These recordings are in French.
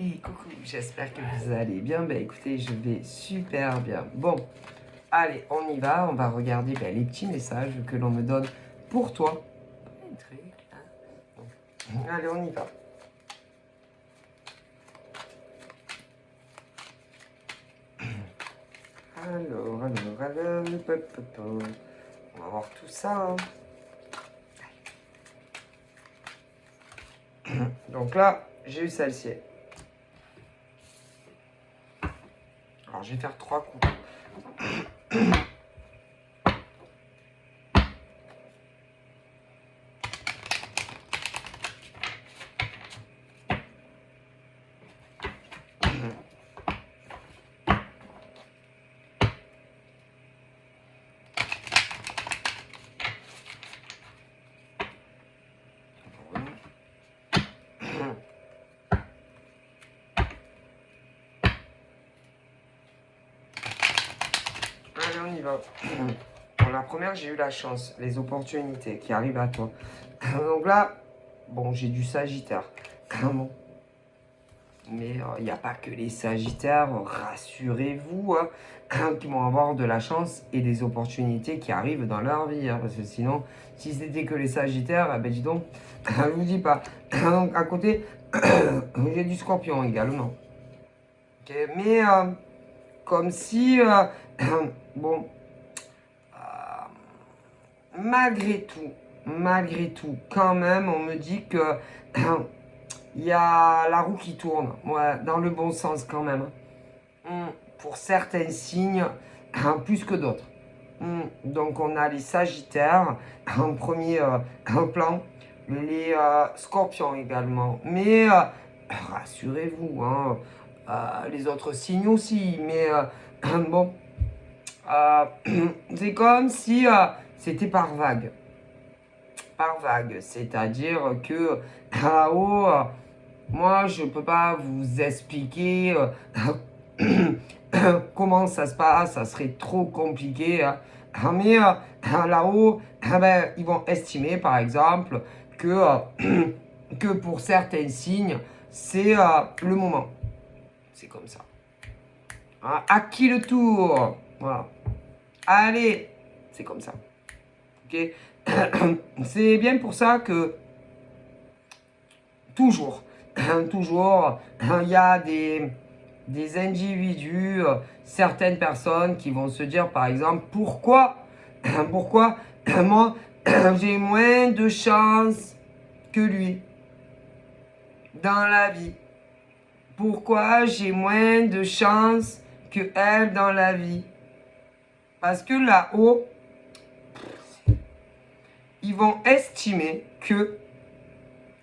Et coucou, j'espère que vous allez bien. Ben écoutez, je vais super bien. Bon, allez, on y va. On va regarder les petits messages que l'on me donne pour toi. Un truc, hein. Bon. Allez, on y va. Alors, on va voir tout ça. Hein. Donc là, j'ai eu celle-ci. Alors, je vais faire 3 coups. Allez, on y va. Pour la première, j'ai eu la chance, les opportunités qui arrivent à toi. Donc là, bon, j'ai du Sagittaire. Bon. Mais il n'y a pas que les Sagittaires, rassurez-vous, hein, qui vont avoir de la chance et des opportunités qui arrivent dans leur vie. Hein, parce que sinon, si c'était que les Sagittaires, ben dis donc, je vous dis pas. Donc à côté, j'ai du Scorpion également. Okay, mais comme si, bon, malgré tout, quand même, on me dit que il y a la roue qui tourne, ouais, dans le bon sens quand même. Pour certains signes, plus que d'autres. Donc on a les Sagittaires en premier plan, les Scorpions également. Mais rassurez-vous, hein, les autres signes aussi. Mais bon, c'est comme si c'était par vague. Par vague, c'est-à-dire que là-haut, moi je ne peux pas vous expliquer comment ça se passe, ça serait trop compliqué. Hein. Mais là-haut, ben, ils vont estimer par exemple que pour certains signes, c'est le moment. C'est comme ça. Hein, à qui le tour? Voilà. Allez, c'est comme ça. Ok. C'est bien pour ça que toujours, il y a des individus, certaines personnes qui vont se dire par exemple, pourquoi moi j'ai moins de chance que lui dans la vie? Pourquoi j'ai moins de chance que elle dans la vie? Parce que là-haut, ils vont estimer que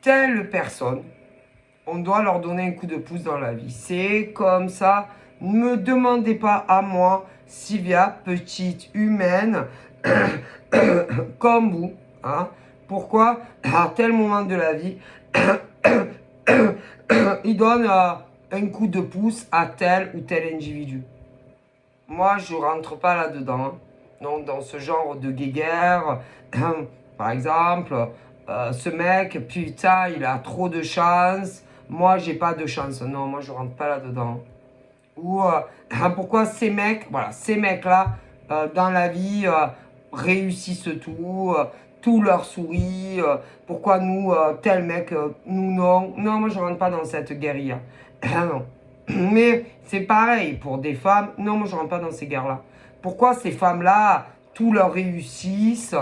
telle personne, on doit leur donner un coup de pouce dans la vie. C'est comme ça. Ne me demandez pas à moi, Sylvia, petite humaine, comme vous, hein, pourquoi à tel moment de la vie, il donne un coup de pouce à tel ou tel individu. Moi, je rentre pas là-dedans. Hein. Donc, dans ce genre de guéguerre, par exemple, ce mec, putain, il a trop de chance. Moi, j'ai pas de chance. Non, moi, je rentre pas là-dedans. Ou pourquoi ces mecs, voilà, ces mecs-là, dans la vie, réussissent tout leur sourit. Pourquoi nous, tel mec, nous non. Non, moi, je rentre pas dans cette guérilla. Non. Mais c'est pareil pour des femmes. Non, moi, je rentre pas dans ces guerres-là. Pourquoi ces femmes-là, tout leur réussissent,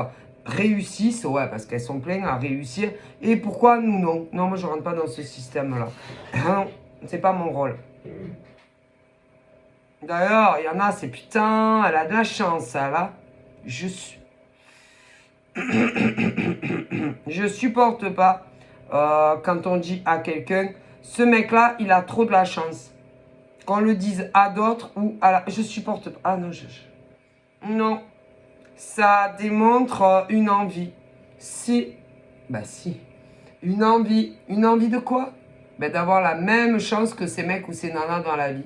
ouais, parce qu'elles sont pleines à réussir. Et pourquoi nous, non? Non, moi, je rentre pas dans ce système-là. Non, c'est pas mon rôle. D'ailleurs, il y en a, c'est putain, elle a de la chance, elle, là. Je supporte pas quand on dit à quelqu'un, ce mec-là, il a trop de la chance. Qu'on le dise à d'autres ou à la... Je supporte pas. Ah non, non. Ça démontre une envie. Si. Bah si. Une envie. Une envie de quoi? Ben d'avoir la même chance que ces mecs ou ces nanas dans la vie.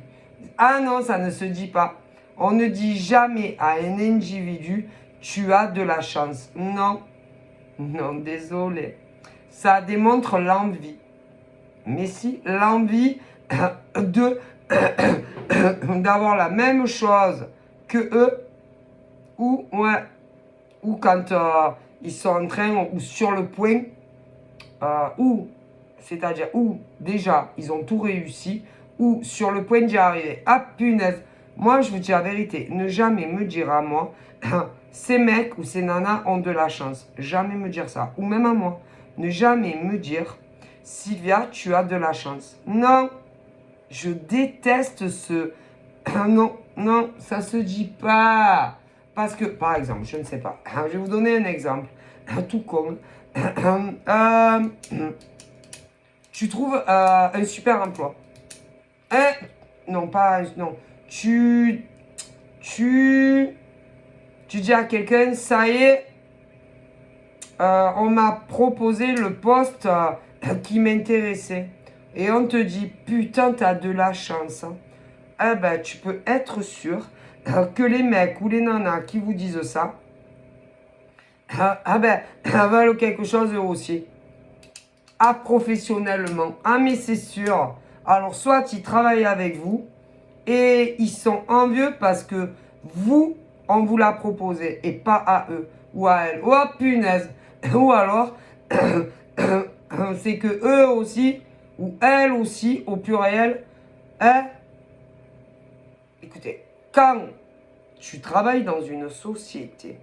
Ah non, ça ne se dit pas. On ne dit jamais à un individu, tu as de la chance. Non. Non, désolé. Ça démontre l'envie. Mais si, l'envie de d'avoir la même chose que eux, ou ouais, ou quand ils sont en train ou sur le point, ou c'est-à-dire où déjà ils ont tout réussi, ou sur le point d'y arriver. Ah punaise, moi je vous dis la vérité, ne jamais me dire à moi, ces mecs ou ces nanas ont de la chance. Jamais me dire ça. Ou même à moi. Ne jamais me dire, Sylvia, tu as de la chance. Non, je déteste ce... non, non, ça se dit pas. Parce que, par exemple, je ne sais pas. Je vais vous donner un exemple. Tout comme... tu trouves un super emploi. Hein? Non, pas... Non. Tu dis à quelqu'un, ça y est, on m'a proposé le poste qui m'intéressait. Et on te dit, putain, t'as de la chance. Hein. Eh ben, tu peux être sûr que les mecs ou les nanas qui vous disent ça, veulent quelque chose eux aussi. Ah, professionnellement. Ah, mais c'est sûr. Alors, soit ils travaillent avec vous et ils sont envieux parce que vous, on vous l'a proposé et pas à eux ou à elles. Oh, punaise. Ou alors, c'est que eux aussi, ou elles aussi, au pluriel, hein. Écoutez, quand tu travailles dans une société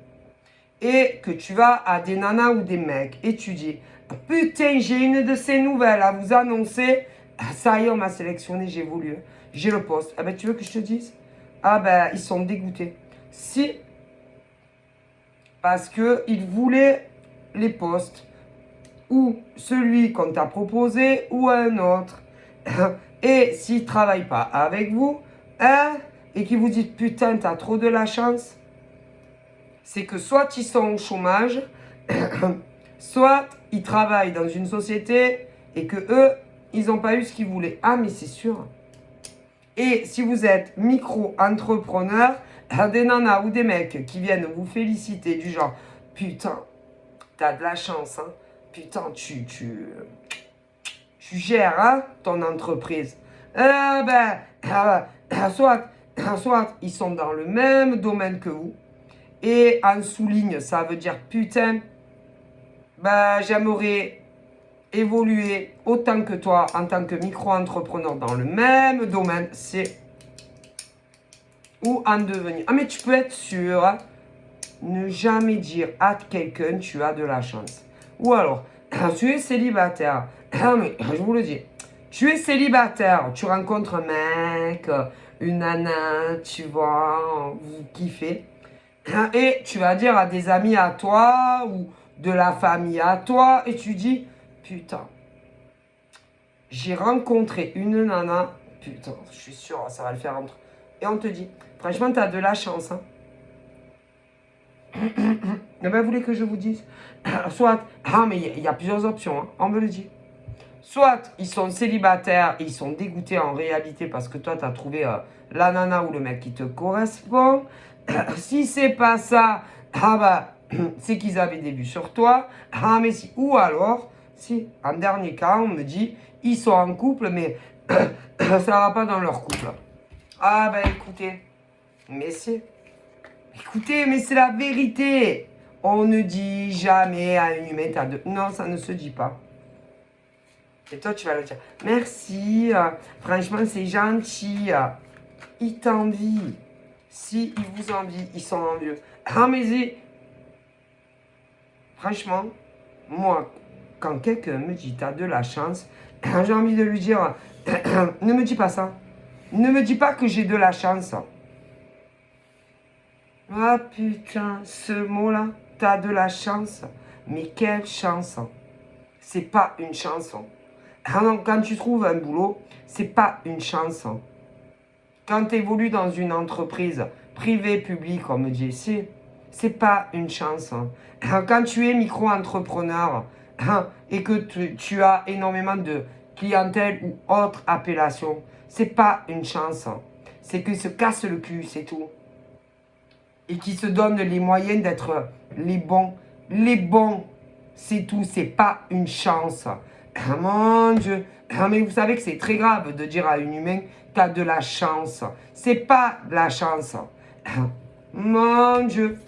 et que tu vas à des nanas ou des mecs et tu dis putain, j'ai une de ces nouvelles à vous annoncer, ça y est, on m'a sélectionné, j'ai voulu, j'ai le poste. Ah ben, tu veux que je te dise? Ah ben, ils sont dégoûtés. Si, parce qu'ils voulaient les postes ou celui qu'on t'a proposé ou un autre. Et s'ils ne travaillent pas avec vous, hein, et qu'ils vous disent putain, t'as trop de la chance, c'est que soit ils sont au chômage, soit ils travaillent dans une société et que eux, ils n'ont pas eu ce qu'ils voulaient. Ah, mais c'est sûr. Et si vous êtes micro-entrepreneur, des nanas ou des mecs qui viennent vous féliciter du genre putain, t'as de la chance, hein. Putain, tu gères hein, ton entreprise. Soit ils sont dans le même domaine que vous. Et en souligne, ça veut dire putain, j'aimerais évoluer autant que toi en tant que micro-entrepreneur dans le même domaine. C'est ou en devenir. Ah, mais tu peux être sûr, hein, ne jamais dire à quelqu'un tu as de la chance. Ou alors, tu es célibataire. Ah, mais je vous le dis, tu es célibataire, tu rencontres un mec, une nana, tu vois, vous kiffez. Et tu vas dire à des amis à toi ou de la famille à toi et tu dis, putain, j'ai rencontré une nana, putain, je suis sûr, ça va le faire entre. Et on te dit, franchement, tu as de la chance. Hein. Vous voulez que je vous dise? Soit, mais il y a plusieurs options, hein, on me le dit. Soit ils sont célibataires et ils sont dégoûtés en réalité parce que toi, tu as trouvé la nana ou le mec qui te correspond. Si c'est pas ça, c'est qu'ils avaient des vues sur toi. Ah, mais si. Ou alors, si, en dernier cas, on me dit, ils sont en couple, mais ça va pas dans leur couple. Ah, écoutez, mais c'est. Écoutez, mais c'est la vérité. On ne dit jamais à un humain, t'as de. Non, ça ne se dit pas. Et toi, tu vas le dire. Merci, franchement, c'est gentil. Ils t'envient. Si ils vous envient, ils sont envieux. Ah, mais franchement, moi, quand quelqu'un me dit t'as de la chance, j'ai envie de lui dire ne me dis pas ça. Ne me dis pas que j'ai de la chance. Ah putain, ce mot-là, t'as de la chance. Mais quelle chance. C'est pas une chanson. Ah non, quand tu trouves un boulot, c'est pas une chanson. Quand tu évolues dans une entreprise privée, publique, comme dit ici, c'est pas une chance. Quand tu es micro-entrepreneur et que tu as énormément de clientèle ou autre appellation, c'est pas une chance. C'est qu'ils se cassent le cul, c'est tout. Et qui se donnent les moyens d'être les bons. Les bons, c'est tout, c'est pas une chance. Mon Dieu, Mais vous savez que c'est très grave de dire à un humain t'as de la chance. C'est pas de la chance. Mon Dieu.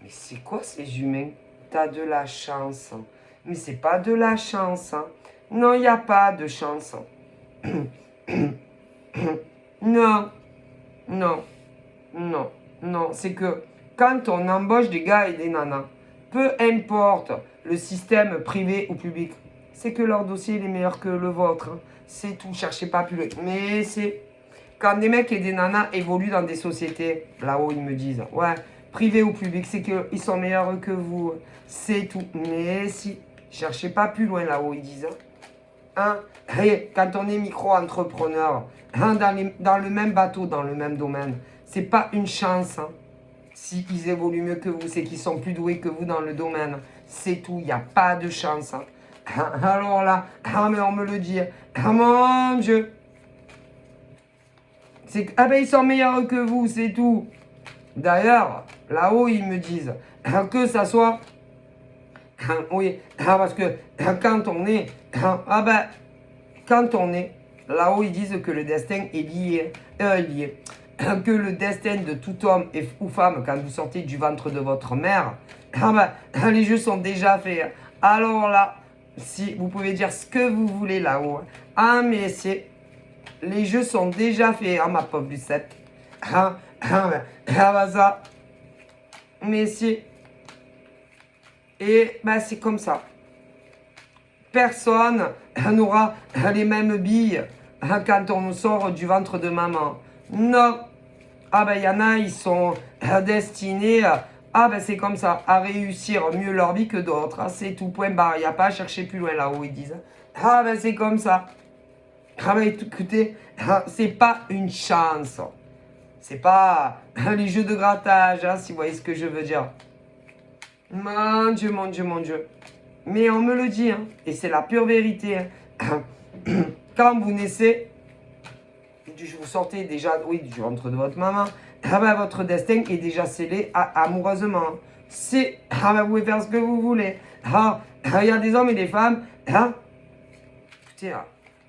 Mais c'est quoi ces humains? T'as de la chance. Mais c'est pas de la chance. Non, il n'y a pas de chance. Non, non, non, non. C'est que quand on embauche des gars et des nanas, peu importe le système privé ou public, c'est que leur dossier il est meilleur que le vôtre. C'est tout, cherchez pas plus loin. Mais c'est quand des mecs et des nanas évoluent dans des sociétés, là-haut ils me disent, ouais, privé ou public, c'est qu'ils sont meilleurs que vous. C'est tout. Mais si, cherchez pas plus loin là-haut, ils disent. Hein? Et quand on est micro-entrepreneur, hein, dans le même bateau, dans le même domaine, c'est pas une chance. Hein. S'ils évoluent mieux que vous, c'est qu'ils sont plus doués que vous dans le domaine. C'est tout, il n'y a pas de chance. Hein. Alors là, ah mais on me le dit. Ah mon Dieu. Ah ben ils sont meilleurs que vous, c'est tout. D'ailleurs, là-haut, ils me disent que ça soit... Oui, parce que quand on est... Ah ben, quand on est... Là-haut, ils disent que le destin est lié. Lié. Que le destin de tout homme ou femme, quand vous sortez du ventre de votre mère, ah ben, les jeux sont déjà faits. Alors là, si vous pouvez dire ce que vous voulez là-haut. Ah mais c'est... Les jeux sont déjà faits, hein, ma pauvre Lucette. Ah bah ça. Mais si. Et bah c'est comme ça. Personne n'aura les mêmes billes quand on sort du ventre de maman. Non. Ah ben il y en a, ils sont destinés, ah ben c'est comme ça, à réussir mieux leur vie que d'autres. C'est tout, point barre. Il n'y a pas à chercher plus loin là-haut, ils disent. Ah ben c'est comme ça. Ah ben écoutez, c'est pas une chance. C'est pas les jeux de grattage, hein, si vous voyez ce que je veux dire. Mon Dieu, mon Dieu, mon Dieu. Mais on me le dit, hein, et c'est la pure vérité. Hein. Quand vous naissez, vous sortez déjà du ventre de votre maman, ah ben, votre destin est déjà scellé amoureusement. C'est, ah ben, vous pouvez faire ce que vous voulez. Il y a des hommes et des femmes, hein, écoutez,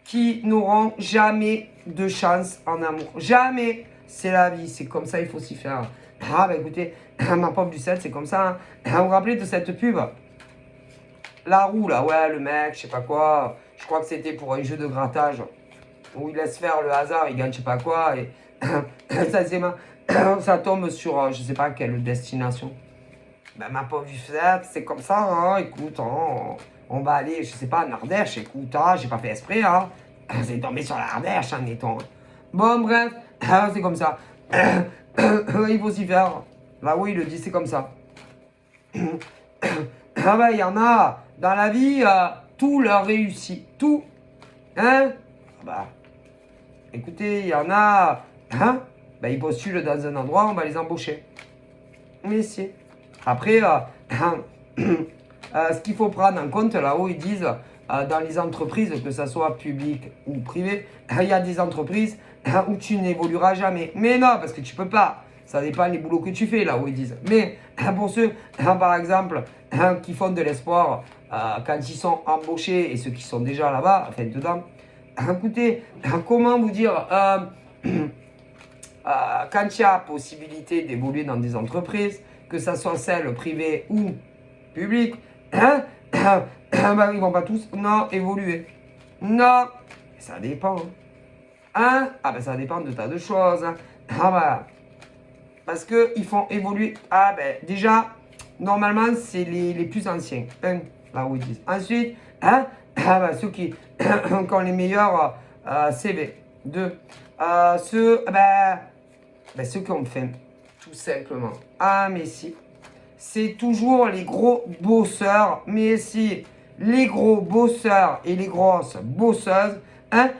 qui n'auront jamais de chance en amour. Jamais. C'est la vie, c'est comme ça, il faut s'y faire. Ah, bah écoutez, ma pauvre Lucette, c'est comme ça. Hein. Vous vous rappelez de cette pub? La roue, là, ouais, le mec, je sais pas quoi. Je crois que c'était pour un jeu de grattage. Où il laisse faire le hasard, il gagne je sais pas quoi. Et ça tombe sur je sais pas quelle destination. Ben, ma pauvre Lucette, c'est comme ça, hein. Écoute, hein, on va aller, je sais pas, en Ardèche. Écoute, hein, j'ai pas fait esprit, hein. C'est tombé sur la Ardèche, hein, mettons. Bon, bref, c'est comme ça. Il faut s'y faire. Là, oui, il le dit, c'est comme ça. Ah ben, il y en a, dans la vie, tout leur réussit. Tout. Hein? Bah, écoutez, il y en a, hein? Ben, ils postulent dans un endroit, on va les embaucher. Mais si. Après, ce qu'il faut prendre en compte, là-haut, ils disent, dans les entreprises, que ce soit public ou privé, il y a des entreprises où tu n'évolueras jamais. Mais non, parce que tu peux pas. Ça dépend des boulots que tu fais, là où ils disent. Mais pour ceux, par exemple, qui font de l'espoir, quand ils sont embauchés et ceux qui sont déjà là-bas, enfin dedans, écoutez, comment vous dire, quand il y a possibilité d'évoluer dans des entreprises, que ce soit celles privées ou publiques, bah, ils vont pas tous, non, évoluer. Non, ça dépend. Hein? Ah ben ça dépend de tas de choses. Hein. Ah bah, parce qu'ils font évoluer. Ah ben déjà, normalement, c'est les plus anciens. Un, là où ils disent. Ensuite, hein? Ah ben, ceux qui ont les meilleurs CV. Deux, ceux qui ont fait, tout simplement. Ah mais si. C'est toujours les gros bosseurs. Mais si, les gros bosseurs et les grosses bosseuses, hein,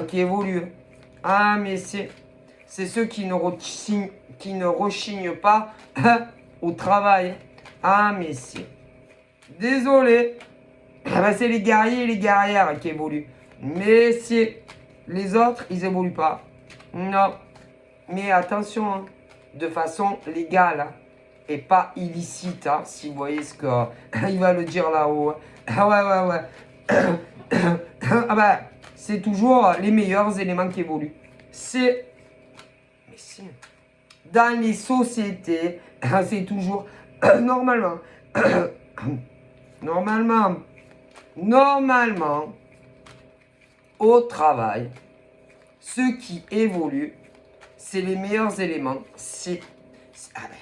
qui évoluent. Ah mais c'est ceux qui ne rechignent pas au travail. Ah mais si. Désolé. Ah ben, c'est les guerriers et les guerrières qui évoluent. Mais si. Les autres, ils évoluent pas. Non. Mais attention, hein, de façon légale. Hein, et pas illicite, hein, si vous voyez ce qu'il va le dire là-haut. Ah ouais, ah ben, c'est toujours les meilleurs éléments qui évoluent. C'est... Mais si... Dans les sociétés, c'est toujours... normalement... normalement, au travail, ce qui évolue, c'est les meilleurs éléments. Ah ben,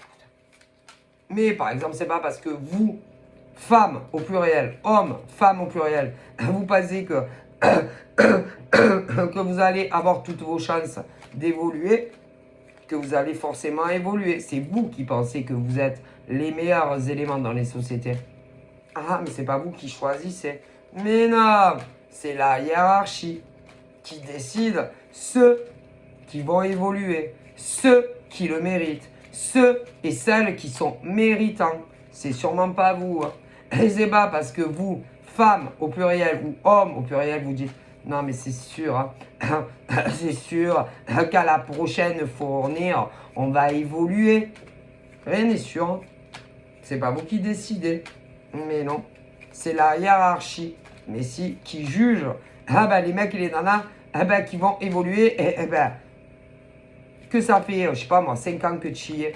mais par exemple, c'est pas parce que vous, femmes au pluriel, hommes, femmes au pluriel, vous pensez que, que vous allez avoir toutes vos chances d'évoluer, que vous allez forcément évoluer. C'est vous qui pensez que vous êtes les meilleurs éléments dans les sociétés. Ah, mais c'est pas vous qui choisissez. Mais non, c'est la hiérarchie qui décide ceux qui vont évoluer, ceux qui le méritent, ceux et celles qui sont méritants. C'est sûrement pas vous. Et c'est pas parce que vous, femmes au pluriel ou hommes au pluriel, vous dites non mais c'est sûr, c'est sûr qu'à la prochaine fournée, on va évoluer. Rien n'est sûr. C'est pas vous qui décidez. Mais non, c'est la hiérarchie. Mais si, qui juge les mecs et les nanas qui vont évoluer que ça fait, je sais pas moi, 5 ans que tu y es,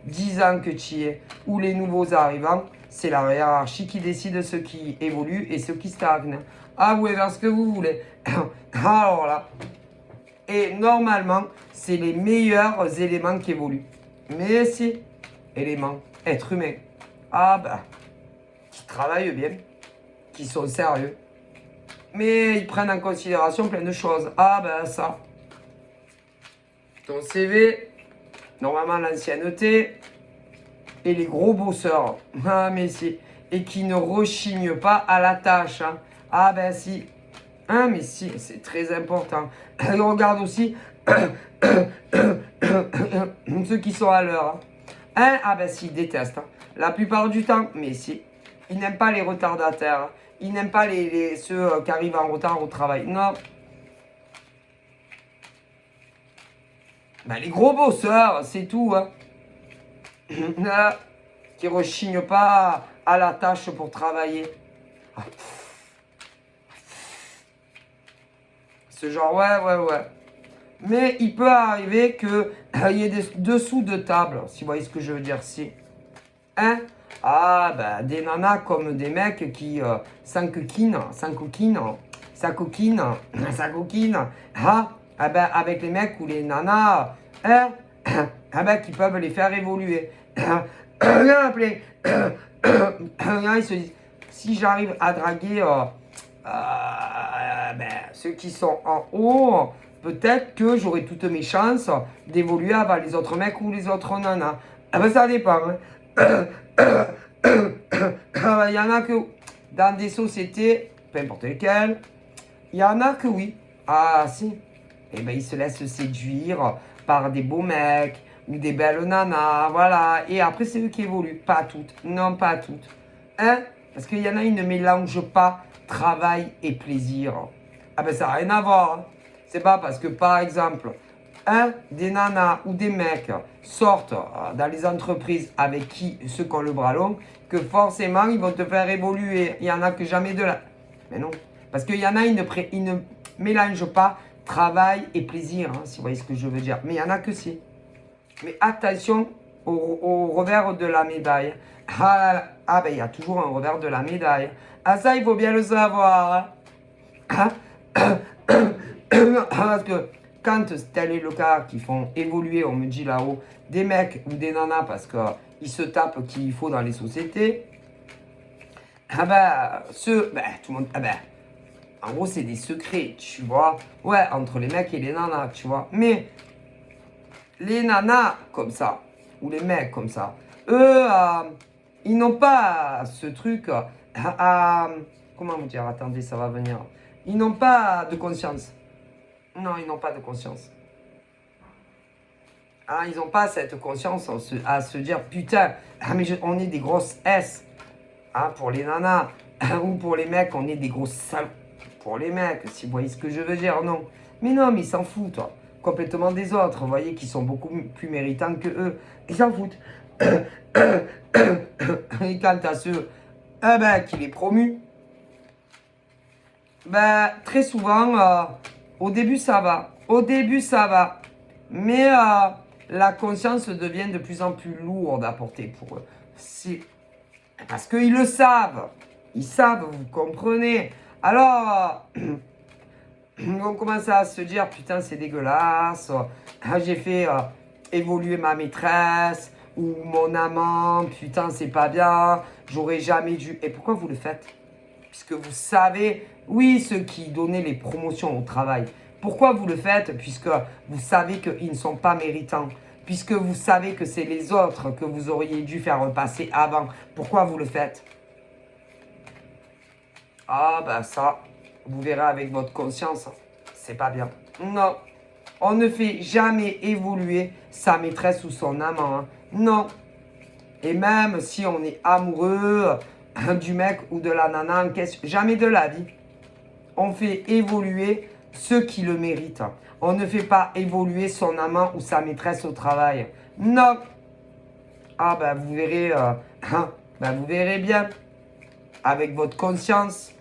10 ans que tu y es, ou les nouveaux arrivants, c'est la hiérarchie qui décide ceux qui évoluent et ceux qui stagnent. Ah, vous pouvez faire ce que vous voulez. Alors là, et normalement, c'est les meilleurs éléments qui évoluent. Mais si, éléments, êtres humains, qui travaillent bien, qui sont sérieux, mais ils prennent en considération plein de choses. Ça. Ton CV, normalement l'ancienneté, et les gros bosseurs. Ah, mais si. Et qui ne rechignent pas à la tâche. Si. Mais si, c'est très important. Et on regarde aussi ceux qui sont à l'heure. Si, ils détestent. La plupart du temps, mais si. Ils n'aiment pas les retardataires. Ils n'aiment pas ceux qui arrivent en retard au travail. Non. Les gros bosseurs, c'est tout. Qui ne rechignent pas à la tâche pour travailler. Ce genre, ouais. Mais il peut arriver qu'il y ait des dessous de table, si vous voyez ce que je veux dire. Si. Des nanas comme des mecs qui s'encoquinent, avec les mecs ou les nanas, qui peuvent les faire évoluer. Ils se disent, si j'arrive à draguer ceux qui sont en haut, peut-être que j'aurai toutes mes chances d'évoluer avant les autres mecs ou les autres nanas. Ça dépend. Il y en a que dans des sociétés, peu importe lesquelles, il y en a que oui. Si. Ils se laissent séduire par des beaux mecs ou des belles nanas, voilà. Et après, c'est eux qui évoluent. Pas toutes. Non, pas toutes. Parce qu'il y en a, ils ne mélangent pas travail et plaisir. Ça n'a rien à voir. C'est pas parce que, par exemple, des nanas ou des mecs sortent dans les entreprises avec ceux qui ont le bras long, que forcément, ils vont te faire évoluer. Il y en a que jamais de là. Mais non. Parce qu'il y en a, ils ne mélangent pas travail et plaisir, si vous voyez ce que je veux dire. Mais il y en a que si. Mais attention au revers de la médaille. Il y a toujours un revers de la médaille. Ça, il faut bien le savoir. Parce que quand tel est le cas qui font évoluer, on me dit là-haut, des mecs ou des nanas parce qu'ils se tapent qu'il faut dans les sociétés, tout le monde, en gros, c'est des secrets, tu vois. Ouais, entre les mecs et les nanas, tu vois. Mais les nanas comme ça, ou les mecs comme ça, eux, ils n'ont pas ce truc comment vous dire, attendez, ça va venir. Ils n'ont pas de conscience. Non, ils n'ont pas de conscience. Ils n'ont pas cette conscience à se dire, putain, mais on est des grosses S. Pour les nanas. Ou pour les mecs, on est des grosses salauds. Pour les mecs, si vous voyez ce que je veux dire, non. Mais non, mais ils s'en foutent, complètement des autres, vous voyez, qui sont beaucoup plus méritants que eux. Ils s'en foutent. Et quant à ceux qui les promuent, Ben, très souvent, au début, ça va. Au début, ça va. Mais la conscience devient de plus en plus lourde à porter pour eux. Parce qu'ils le savent. Ils savent, vous comprenez. Alors, on commence à se dire, putain, c'est dégueulasse. J'ai fait évoluer ma maîtresse ou mon amant. Putain, c'est pas bien. J'aurais jamais dû. Et pourquoi vous le faites? Puisque vous savez, oui, ceux qui donnaient les promotions au travail. Pourquoi vous le faites? Puisque vous savez qu'ils ne sont pas méritants. Puisque vous savez que c'est les autres que vous auriez dû faire passer avant. Pourquoi vous le faites? Ah ben ça, vous verrez avec votre conscience, c'est pas bien. Non, on ne fait jamais évoluer sa maîtresse ou son amant. Hein. Non. Et même si on est amoureux du mec ou de la nana en question, jamais de la vie. On fait évoluer ceux qui le méritent. On ne fait pas évoluer son amant ou sa maîtresse au travail. Non. Ah ben vous verrez, ben, vous verrez bien avec votre conscience.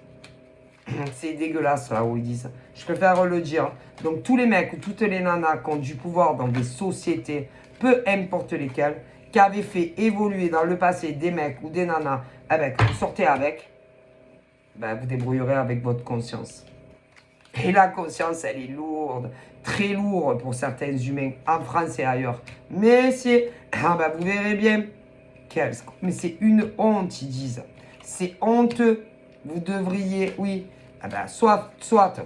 C'est dégueulasse là où ils disent. Je préfère le dire. Donc tous les mecs ou toutes les nanas qui ont du pouvoir dans des sociétés, peu importe lesquelles, qui avaient fait évoluer dans le passé des mecs ou des nanas avec, vous sortez avec, ben vous débrouillerez avec votre conscience. Et la conscience, elle est lourde, très lourde pour certains humains, en France et ailleurs. Mais c'est, ah ben vous verrez bien, mais c'est une honte, ils disent. C'est honteux. Vous devriez, oui, ah ben, soit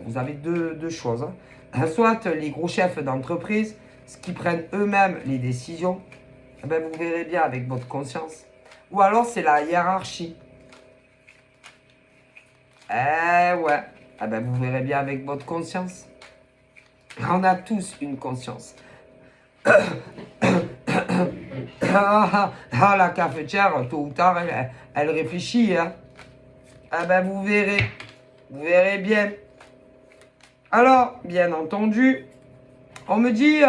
vous avez deux choses. Hein. Soit les gros chefs d'entreprise, qui prennent eux-mêmes les décisions, ah ben, vous verrez bien avec votre conscience. Ou alors c'est la hiérarchie. Eh ouais, ah ben, vous verrez bien avec votre conscience. On a tous une conscience. La cafetière, tôt ou tard, elle réfléchit. Hein. Ah ben vous verrez bien. Alors, bien entendu, on me dit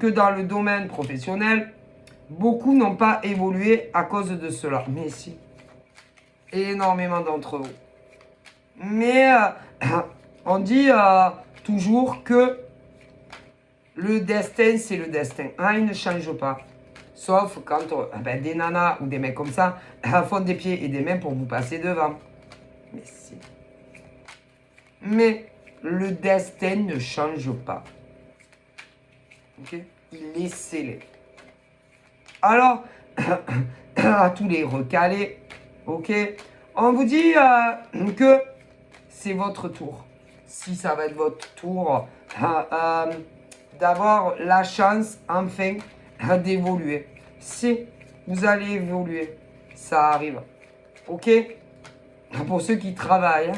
que dans le domaine professionnel, beaucoup n'ont pas évolué à cause de cela. Mais si, énormément d'entre vous. Mais on dit toujours que le destin, c'est le destin. Ah, il ne change pas. Sauf quand ben, des nanas ou des mecs comme ça font des pieds et des mains pour vous passer devant. Mais si. Mais le destin ne change pas. Ok? Il est scellé. Alors, à tous les recalés, ok? On vous dit que c'est votre tour. Si ça va être votre tour d'avoir la chance, enfin, d'évoluer. Si vous allez évoluer, ça arrive. Ok? Pour ceux qui travaillent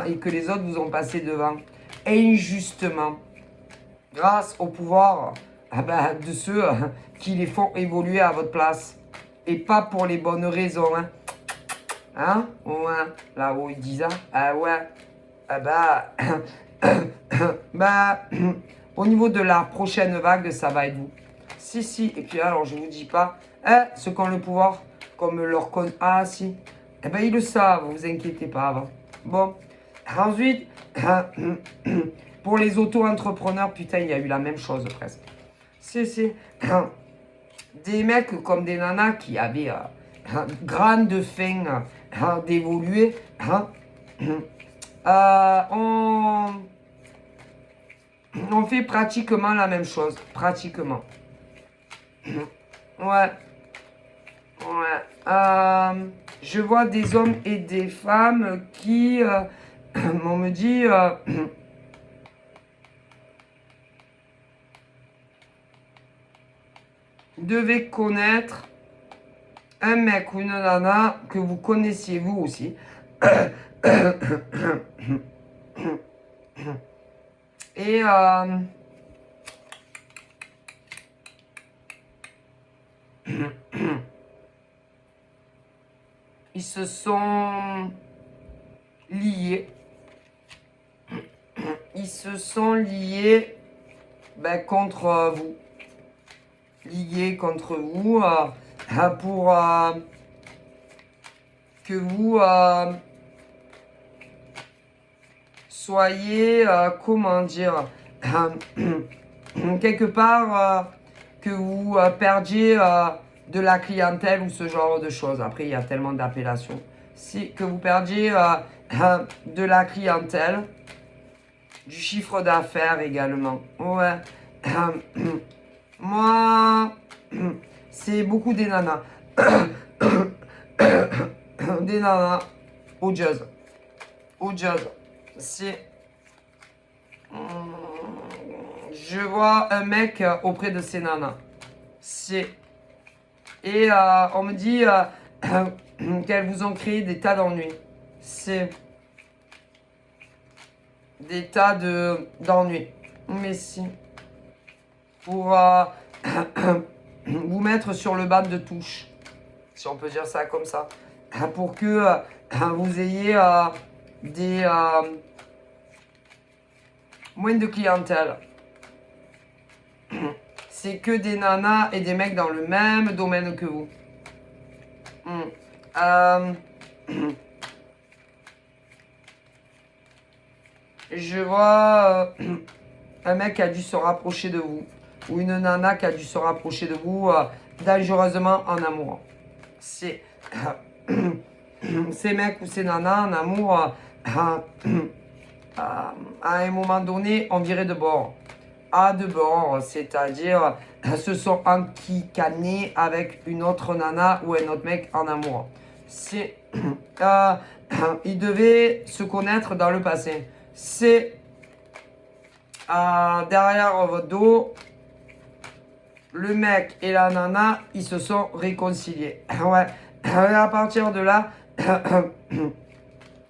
et que les autres vous ont passé devant, injustement, grâce au pouvoir de ceux qui les font évoluer à votre place. Et pas pour les bonnes raisons. Hein? Ouais. Là où ils disent, ah ouais. Ah bah, au niveau de la prochaine vague, ça va être vous. Si. Et puis alors, je vous dis pas, ceux qui ont le pouvoir, comme leur con. Ah si. Eh ben, ils le savent, vous inquiétez pas avant. Bon. Ensuite, pour les auto-entrepreneurs, putain, il y a eu la même chose presque. Si. Des mecs comme des nanas qui avaient grande faim d'évoluer, on fait pratiquement la même chose. Pratiquement. Ouais. Je vois des hommes et des femmes qui, on me dit, devez connaître un mec ou une nana que vous connaissiez vous aussi. Et ils se sont liés. Ils se sont liés contre vous. Liés contre vous pour que vous soyez, comment dire, quelque part que vous perdiez de la clientèle ou ce genre de choses. Après, il y a tellement d'appellations. Si, que vous perdiez de la clientèle, du chiffre d'affaires également. Ouais. Moi, c'est beaucoup des nanas. Des nanas au jazz. Au jazz. C'est... Je vois un mec auprès de ces nanas. C'est... Et on me dit qu'elles vous ont créé des tas d'ennuis. C'est... Des tas d'ennuis. Mais si. Pour vous mettre sur le banc de touche. Si on peut dire ça comme ça. Pour que vous ayez des moins de clientèle. C'est que des nanas et des mecs dans le même domaine que vous. Je vois un mec qui a dû se rapprocher de vous. Ou une nana qui a dû se rapprocher de vous dangereusement en amour. C'est ces mecs ou ces nanas en amour, à un moment donné, on virait de bord. À de bord, c'est-à-dire se sont enquicanés avec une autre nana ou un autre mec en amour. C'est, ils devaient se connaître dans le passé. C'est derrière votre dos, le mec et la nana, ils se sont réconciliés. Ouais. À partir de là,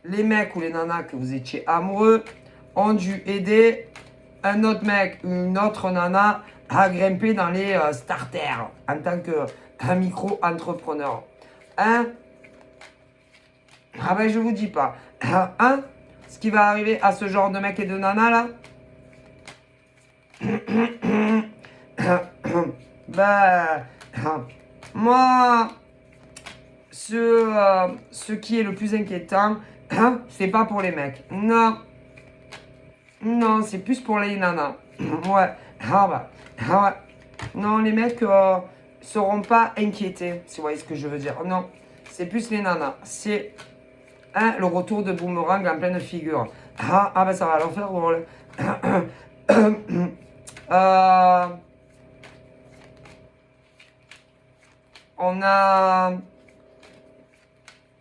les mecs ou les nanas que vous étiez amoureux ont dû aider un autre mec ou une autre nana à grimper dans les starters en tant que micro-entrepreneur. Hein? Ah ben je vous dis pas. Hein? Ce qui va arriver à ce genre de mec et de nana là, ben, moi, ce qui est le plus inquiétant, c'est pas pour les mecs. Non. Non, c'est plus pour les nanas. Ouais. Ah bah. Ah ouais. Non, les mecs seront pas inquiétés, si vous voyez ce que je veux dire. Non. C'est plus les nanas. C'est le retour de boomerang en pleine figure. Ah bah ça va leur faire drôle. On a...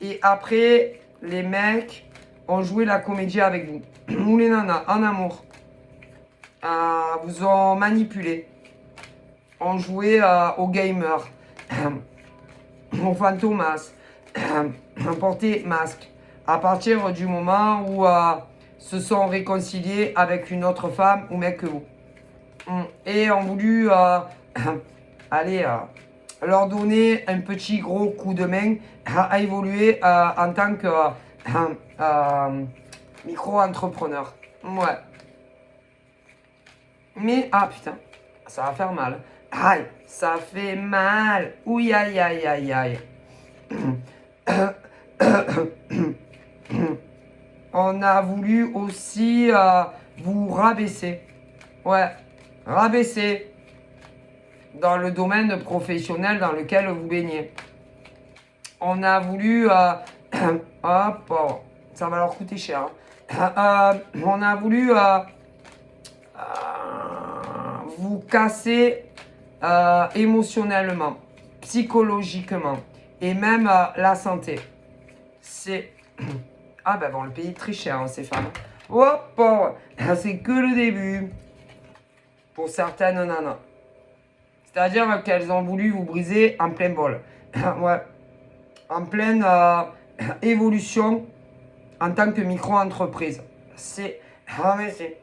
Et après, les mecs ont joué la comédie avec vous. Ou les nanas, en amour. Vous ont manipulé. Ont joué aux gamers. Aux fantomas. Porté masque. À partir du moment où se sont réconciliés avec une autre femme ou mec que vous. Et ont voulu aller leur donner un petit gros coup de main à évoluer en tant que micro-entrepreneur. Ouais. Mais, putain, ça va faire mal. Aïe, ça fait mal. Ouïe, aïe, aïe, aïe, aïe. On a voulu aussi vous rabaisser. Ouais, rabaisser dans le domaine professionnel dans lequel vous baignez. On a voulu... hop, ça va leur coûter cher. On a voulu vous casser émotionnellement, psychologiquement et même la santé. C'est... Ah ben bon, le pays est très cher, hein, ces femmes. Hop, c'est que le début pour certaines nanas. C'est-à-dire qu'elles ont voulu vous briser en plein vol. Ouais. En pleine évolution en tant que micro-entreprise. C'est... mais c'est...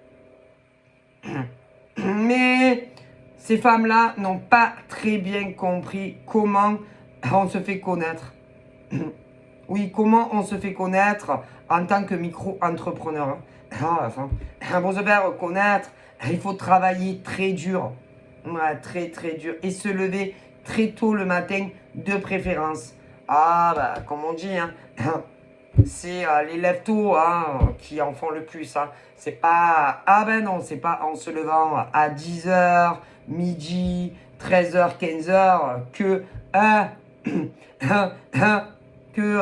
Mais ces femmes-là n'ont pas très bien compris comment on se fait connaître. Oui, comment on se fait connaître en tant que micro-entrepreneur. Pour se faire connaître, il faut travailler très dur. Ouais, très très dur. Et se lever très tôt le matin de préférence. Comme on dit, hein. c'est les leftos qui en font le plus. Hein. C'est pas, ah ben non, c'est pas en se levant à 10h, midi, 13h, 15h que, que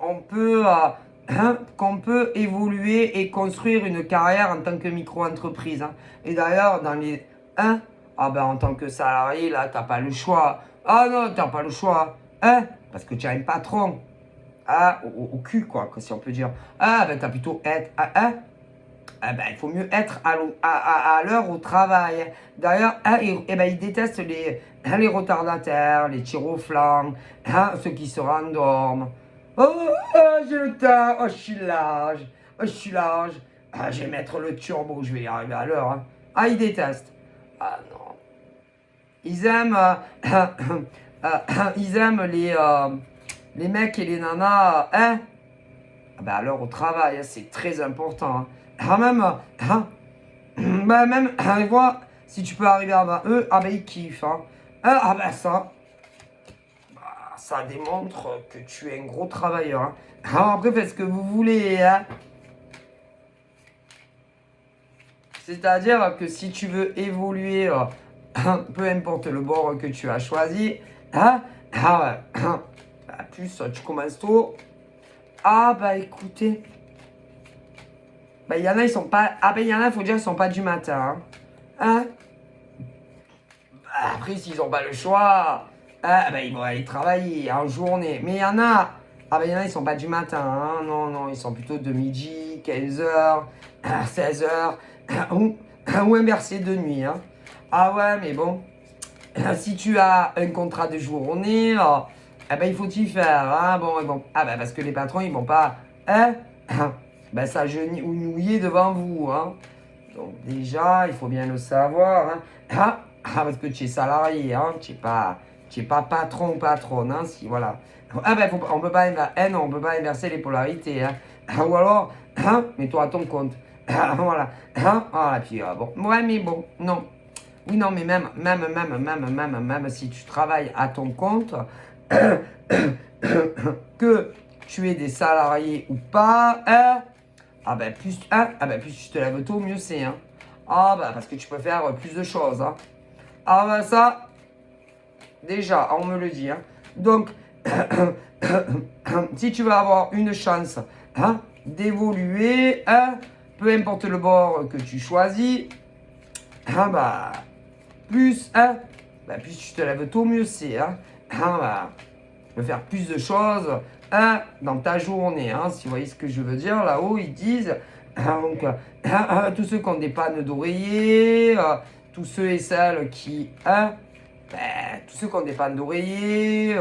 on peut, qu'on peut évoluer et construire une carrière en tant que micro-entreprise. Hein. Et d'ailleurs, dans les en tant que salarié, là, t'as pas le choix. Ah non, t'as pas le choix. Parce que tu as un patron. Au cul, quoi, si on peut dire. Ben t'as plutôt être. Il faut mieux être à l'heure au travail. D'ailleurs, ils détestent les retardataires, les tirs au flanc, ceux qui se rendorment. J'ai le temps, je suis large, je vais mettre le turbo, je vais y arriver à l'heure. Ils détestent. Ah non. Ils aiment, ils aiment les mecs et les nanas, à l'heure au travail, c'est très important. Même, vois, si tu peux arriver avant eux, ils kiffent. Ça démontre que tu es un gros travailleur. Après, faites ce que vous voulez. C'est-à-dire que si tu veux évoluer, peu importe le bord que tu as choisi, plus tu commences tôt. Écoutez. Il y en a, ils sont pas. Il y en a, faut dire, ils sont pas du matin. Après, s'ils n'ont pas le choix, ils vont aller travailler en journée. Mais il y en a. Il y en a, ils sont pas du matin. Non, ils sont plutôt de midi, 15h, 16h, ou inversé de nuit. Ouais, mais bon. Si tu as un contrat de journée, il faut t'y faire. Parce que les patrons, ils vont pas s'agenouiller devant vous. Donc déjà, il faut bien le savoir. Parce que tu es salarié, tu n'es pas patron ou patronne. Si, voilà. On peut pas inverser les polarités. Ou alors, mets-toi à ton compte. Voilà. Puis bon. Ouais, mais bon, non. Oui, non, mais même si tu travailles à ton compte, que tu es des salariés ou pas, plus tu te lèves tôt, mieux c'est. Parce que tu peux faire plus de choses. Ça, déjà, on me le dit. Donc, si tu veux avoir une chance d'évoluer, peu importe le bord que tu choisis, plus tu te lèves tôt, mieux c'est. Tu peux faire plus de choses dans ta journée. Si vous voyez ce que je veux dire, là-haut, ils disent tous ceux qui ont des pannes d'oreiller, tous ceux et celles qui tous ceux qui ont des pannes d'oreiller,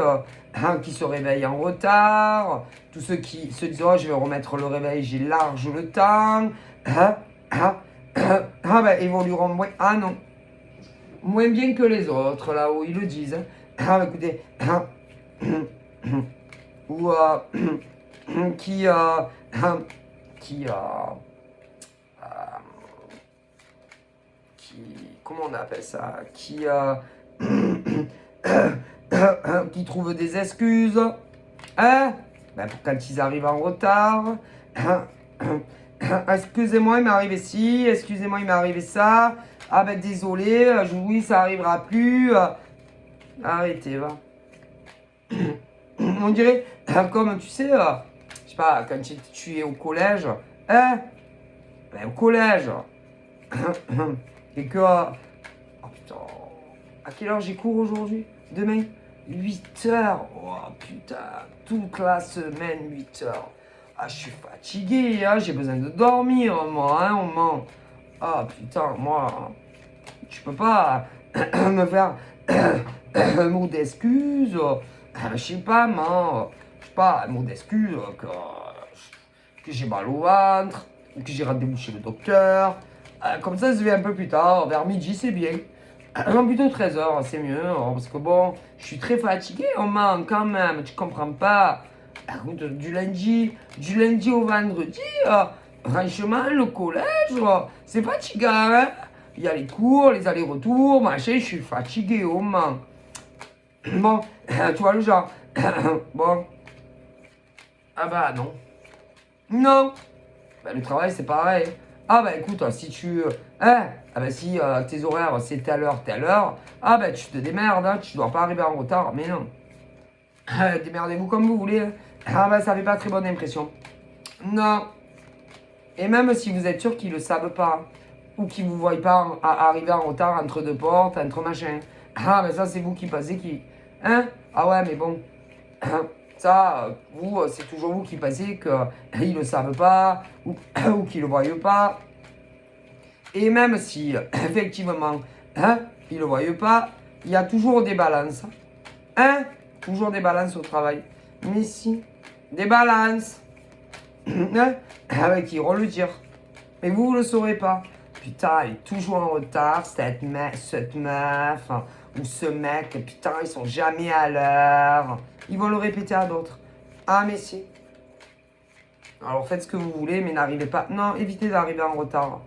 qui se réveillent en retard, tous ceux qui se disent je vais remettre le réveil, j'ai large le temps, évolueront moins. Non, moins bien que les autres, là-haut, ils le disent. Écoutez, ou qui comment on appelle ça, qui trouvent des excuses, pour quand ils arrivent en retard. Excusez-moi, il m'est arrivé ci, excusez-moi, il m'est arrivé ça. Désolé, oui, ça arrivera plus. Arrêtez, va. On dirait, comme tu sais, je sais pas, quand tu es au collège, au collège, et que, oh putain, à quelle heure j'ai cours aujourd'hui? Demain? 8h, oh putain, toute la semaine, 8h. Je suis fatigué, j'ai besoin de dormir, moi, au moment. Putain, moi, tu peux pas me faire un mot d'excuse, je sais pas, un mot d'excuse, que j'ai mal au ventre, que j'ai rendez-vous chez le docteur. Comme ça se fait un peu plus tard, vers midi, c'est bien. Non, plutôt 13h, c'est mieux, parce que bon, je suis très fatigué, quand même, tu comprends pas. Du lundi au vendredi, franchement, le collège, c'est fatigant, Il y a les cours, les allers-retours, machin, je suis fatigué, Bon, tu vois le genre. Bon. Ah bah non. Non. Bah, le travail, c'est pareil. Ah bah écoute, si tu... ah bah si tes horaires, c'est telle heure, ah bah tu te démerdes, hein, tu dois pas arriver en retard. Mais non. Démerdez-vous comme vous voulez. Ah bah ça fait pas très bonne impression. Non. Et même si vous êtes sûr qu'ils le savent pas, ou qu'ils vous voient pas arriver en retard entre deux portes, entre machin. Ah bah ça c'est vous qui passez qui... Hein? Ah ouais mais bon. Ça, vous, c'est toujours vous qui pensez qu'ils ne le savent pas ou qu'ils ne le voient pas. Et même si, effectivement, ils ne le voient pas, il y a toujours des balances. Hein? Toujours des balances au travail. Mais si, des balances. Hein? Avec qui iront le dire. Mais vous ne le saurez pas. Putain, elle est toujours en retard, cette meuf ou ce mec. Putain, ils sont jamais à l'heure. Ils vont le répéter à d'autres. Ah, mais si. Alors faites ce que vous voulez, mais n'arrivez pas. Non, évitez d'arriver en retard.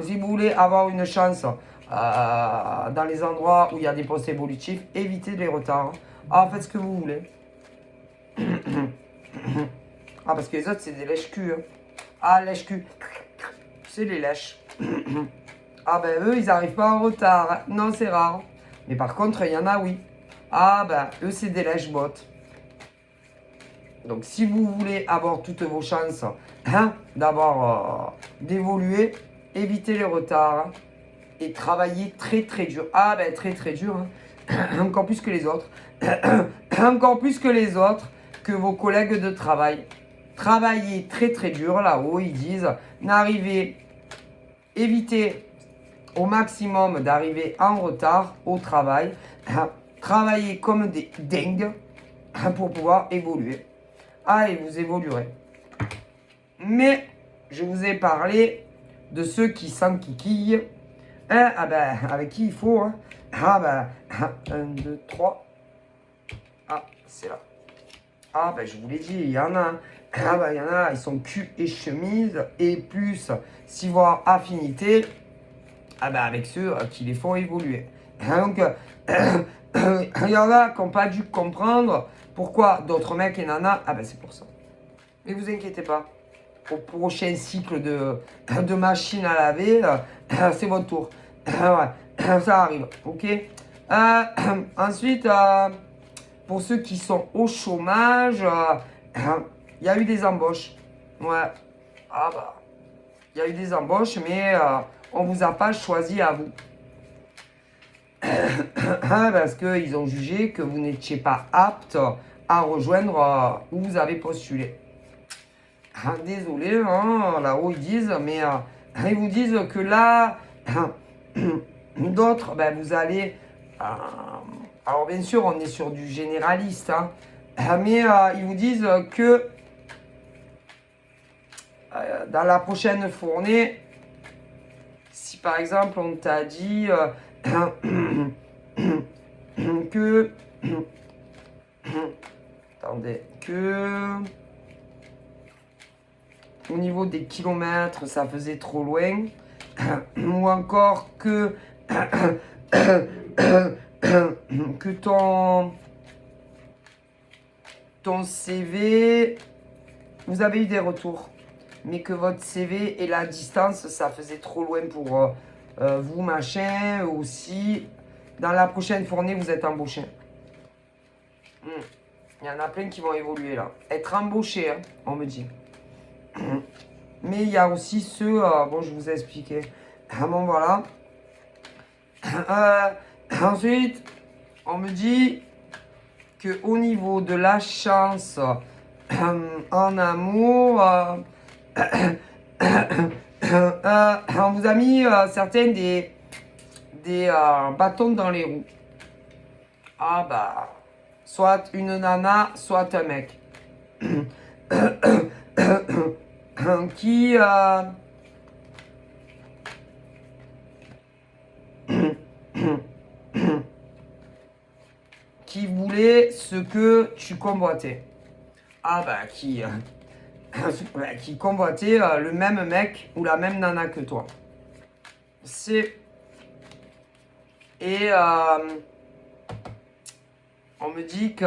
Si vous voulez avoir une chance dans les endroits où il y a des postes évolutifs, évitez les retards. Ah, faites ce que vous voulez. Ah, parce que les autres, c'est des lèches-culs. Hein. Ah, lèche-cul. C'est les lèches. Ah, ben eux, ils n'arrivent pas en retard. Non, c'est rare. Mais par contre, il y en a, oui. Ah, ben eux, c'est des lèches-bottes. Donc, si vous voulez avoir toutes vos chances d'évoluer, évitez les retards et travaillez très très dur. Ah, ben très très dur. Encore plus que les autres. Encore plus que les autres, que vos collègues de travail. Travaillez très très dur là-haut, ils disent. Évitez au maximum d'arriver en retard au travail. Travaillez comme des dingues pour pouvoir évoluer. Ah, et vous évoluerez. Mais je vous ai parlé de ceux qui s'enquiquillent. Ah ben, avec qui il faut. Hein. Ah ben, 1, 2, 3. Ah, c'est là. Ah ben, je vous l'ai dit, il y en a. Ah ben, il y en a, ils sont cul et chemise. Et plus, si voire affinité, ah ben, avec ceux qui les font évoluer. Donc, il y en a qui n'ont pas dû comprendre pourquoi d'autres mecs et nanas. Ah ben, c'est pour ça. Mais vous inquiétez pas. Au prochain cycle de machine à laver, c'est votre tour. Ouais, ça arrive, ok. Ensuite, pour ceux qui sont au chômage, il y a eu des embauches. Ouais. Ah bah, il y a eu des embauches, mais on vous a pas choisi à vous. Parce qu'ils ont jugé que vous n'étiez pas apte à rejoindre où vous avez postulé. Ah, désolé, hein, là-haut ils disent, mais ils vous disent que là, d'autres, ben, vous allez... alors bien sûr, on est sur du généraliste, hein, mais ils vous disent que dans la prochaine fournée, si par exemple on t'a dit que... attendez, que... au niveau des kilomètres, ça faisait trop loin. Ou encore que ton CV, vous avez eu des retours, mais que votre CV et la distance, ça faisait trop loin pour vous, machin, aussi. Dans la prochaine fournée, vous êtes embauché. Il y en a plein qui vont évoluer là. Être embauché, hein, on me dit. Mais il y a aussi ceux, bon, je vous ai expliqué. Bon, voilà. Ensuite, on me dit que au niveau de la chance en amour, on vous a mis certains des bâtons dans les roues. Ah bah, soit une nana, soit un mec. Qui qui voulait ce que tu convoitais. Ah bah qui convoitait le même mec ou la même nana que toi. C'est et On me dit que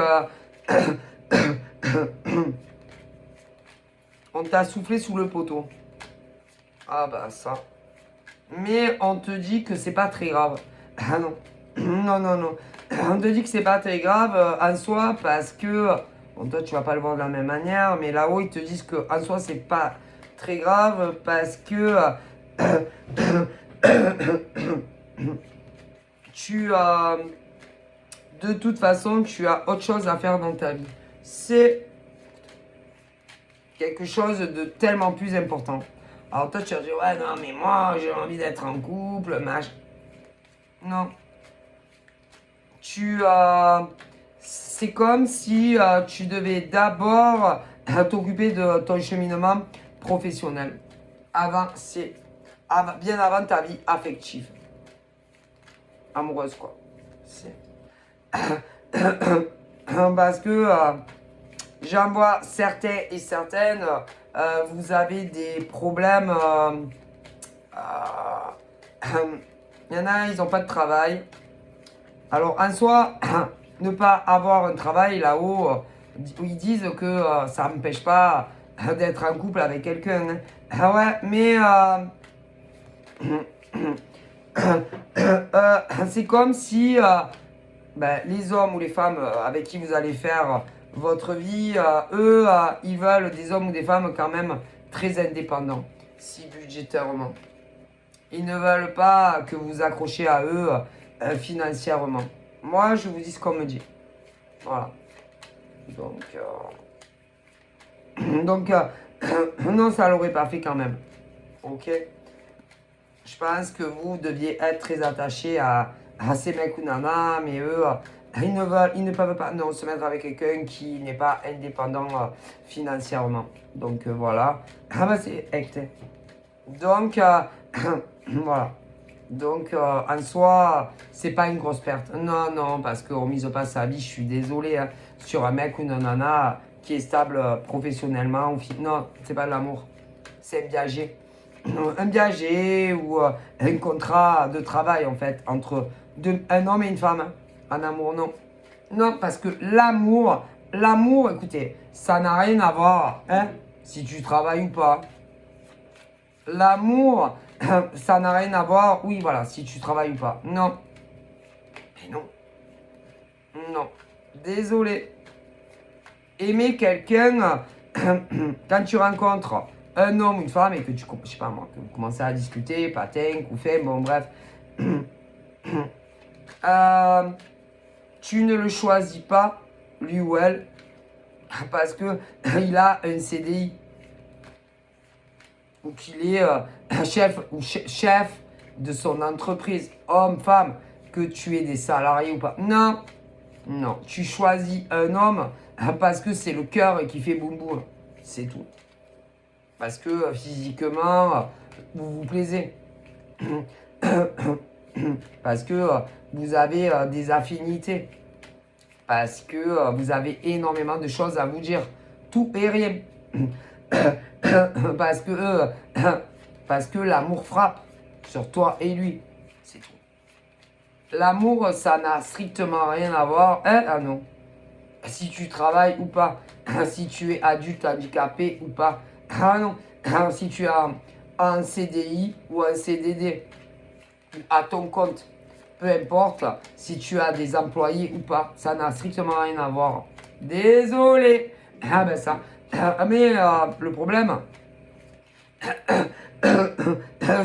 on t'a soufflé sous le poteau. Ah bah ça. Mais on te dit que c'est pas très grave. Ah non. Non, non, non. On te dit que c'est pas très grave en soi parce que... Bon, toi, tu vas pas le voir de la même manière, mais là-haut, ils te disent que en soi, c'est pas très grave parce que tu as... De toute façon, tu as autre chose à faire dans ta vie. C'est quelque chose de tellement plus important. Alors toi, tu vas dire, ouais, non, mais moi, j'ai envie d'être en couple, machin. Non. C'est comme si tu devais d'abord t'occuper de ton cheminement professionnel. Bien avant ta vie affective. Amoureuse, quoi. Parce que j'en vois certains et certaines, vous avez des problèmes. Il y en a, ils n'ont pas de travail. Alors, en soi, ne pas avoir un travail là-haut, où ils disent que ça n'empêche pas d'être en couple avec quelqu'un. Hein. Ah ouais, mais c'est comme si les hommes ou les femmes avec qui vous allez faire votre vie, eux, ils veulent des hommes ou des femmes quand même très indépendants, si budgétairement. Ils ne veulent pas que vous accrochiez à eux financièrement. Moi, je vous dis ce qu'on me dit. Voilà. Donc, non, ça l'aurait pas fait quand même. Ok. Je pense que vous deviez être très attaché à ces mecs ou nanas, mais eux, ils ne peuvent pas non, se mettre avec quelqu'un qui n'est pas indépendant financièrement. Donc voilà. Ah bah c'est acte. Donc voilà. Donc en soi, c'est pas une grosse perte. Non, non, parce qu'on mise pas sa vie, je suis désolé, hein, sur un mec ou une nana qui est stable professionnellement. Non, c'est pas de l'amour. C'est un viager. Un viager ou un contrat de travail en fait entre un homme et une femme. Un amour, non. Non, parce que l'amour, écoutez, ça n'a rien à voir, hein, si tu travailles ou pas. L'amour, ça n'a rien à voir, oui, voilà, si tu travailles ou pas. Non. Mais non. Non. Désolé. Aimer quelqu'un, quand tu rencontres un homme ou une femme et que tu, je sais pas moi, que vous commencez à discuter, patin, couffin, bon bref, tu ne le choisis pas, lui ou elle, parce que il a un CDI ou qu'il est chef de son entreprise, homme, femme, que tu es des salariés ou pas. Non, non, tu choisis un homme parce que c'est le cœur qui fait boum boum, c'est tout. Parce que physiquement, vous vous plaisez. Parce que vous avez des affinités. Parce que vous avez énormément de choses à vous dire. Tout et rien. parce que, parce que l'amour frappe sur toi et lui. C'est tout. L'amour, ça n'a strictement rien à voir. Hein? Ah non. Si tu travailles ou pas. Si tu es adulte handicapé ou pas. Ah non. Si tu as un CDI ou un CDD à ton compte. Peu importe si tu as des employés ou pas. Ça n'a strictement rien à voir. Désolé. Ah ben ça. Mais le problème,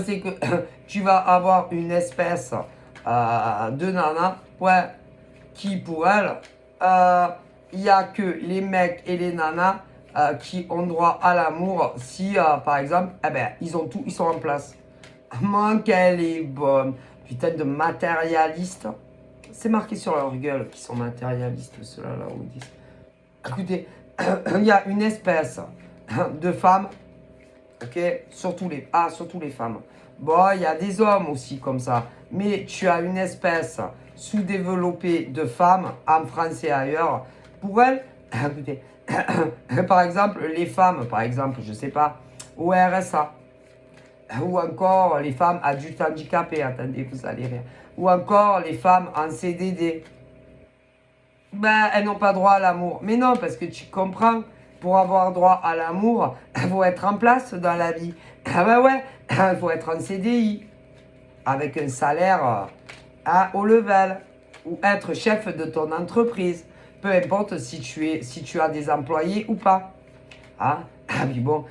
c'est que tu vas avoir une espèce de nana, ouais, qui pour elle, il n'y a que les mecs et les nanas qui ont droit à l'amour si, par exemple, eh ben, ils ont tout, ils sont en place. Man, qu'elle est bonne. Putain de matérialiste. C'est marqué sur leur gueule qu'ils sont matérialistes, ceux-là, là où ils disent. Écoutez, il y a une espèce de femmes, ok, surtout les femmes. Bon, il y a des hommes aussi comme ça, mais tu as une espèce sous-développée de femmes en France et ailleurs. Pour elles, écoutez, par exemple, les femmes, par exemple, je sais pas, au RSA, ou encore les femmes adultes handicapées, attendez, vous allez rire, ou encore les femmes en CDD. Ben, elles n'ont pas droit à l'amour. Mais non, parce que tu comprends, pour avoir droit à l'amour, il faut être en place dans la vie. Ah ben ouais, il faut être en CDI, avec un salaire à haut level, ou être chef de ton entreprise. Peu importe si tu as des employés ou pas. Ah, ah oui, bon,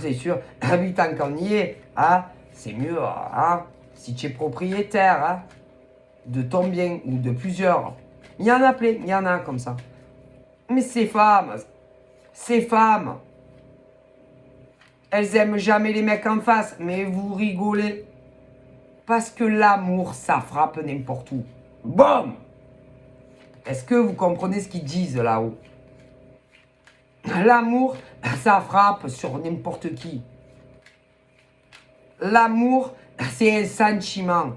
c'est sûr, ah oui, tant qu'on y est, ah, c'est mieux, si tu es propriétaire, de ton bien ou de plusieurs. Il y en a plein, il y en a comme ça. Mais ces femmes, elles aiment jamais les mecs en face, mais vous rigolez. Parce que l'amour, ça frappe n'importe où. Boum! Est-ce que vous comprenez ce qu'ils disent là-haut? L'amour, ça frappe sur n'importe qui. L'amour, c'est un sentiment.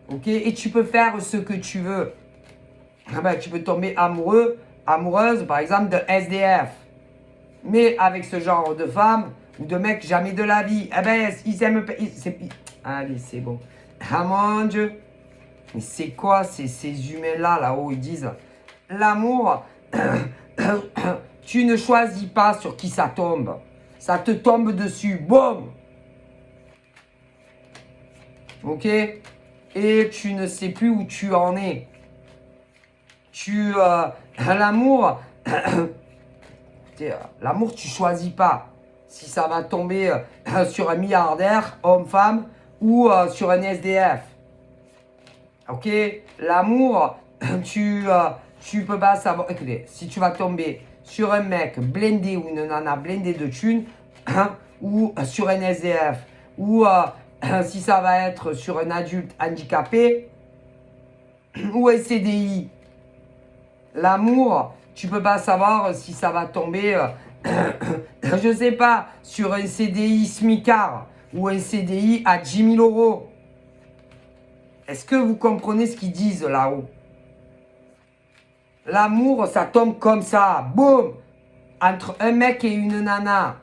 Ok? Et tu peux faire ce que tu veux. Ah ben, tu peux tomber amoureux, amoureuse, par exemple, de SDF. Mais avec ce genre de femme ou de mec, jamais de la vie. Eh ben, ils aiment pas. Allez, c'est bon. Ah mon Dieu. Mais c'est quoi ces humains-là, là-haut? Ils disent l'amour, tu ne choisis pas sur qui ça tombe. Ça te tombe dessus. Boum! Ok? Et tu ne sais plus où tu en es. L'amour, l'amour, tu choisis pas si ça va tomber sur un milliardaire, homme-femme, ou sur un SDF. Ok? L'amour, tu peux pas savoir. Écoutez, si tu vas tomber sur un mec blindé ou une nana blindée de thunes, ou sur un SDF, ou si ça va être sur un adulte handicapé, ou un CDI. L'amour, tu peux pas savoir si ça va tomber, je sais pas, sur un CDI smicard ou un CDI à 10 000 euros. Est-ce que vous comprenez ce qu'ils disent là-haut? L'amour, ça tombe comme ça, boum, entre un mec et une nana.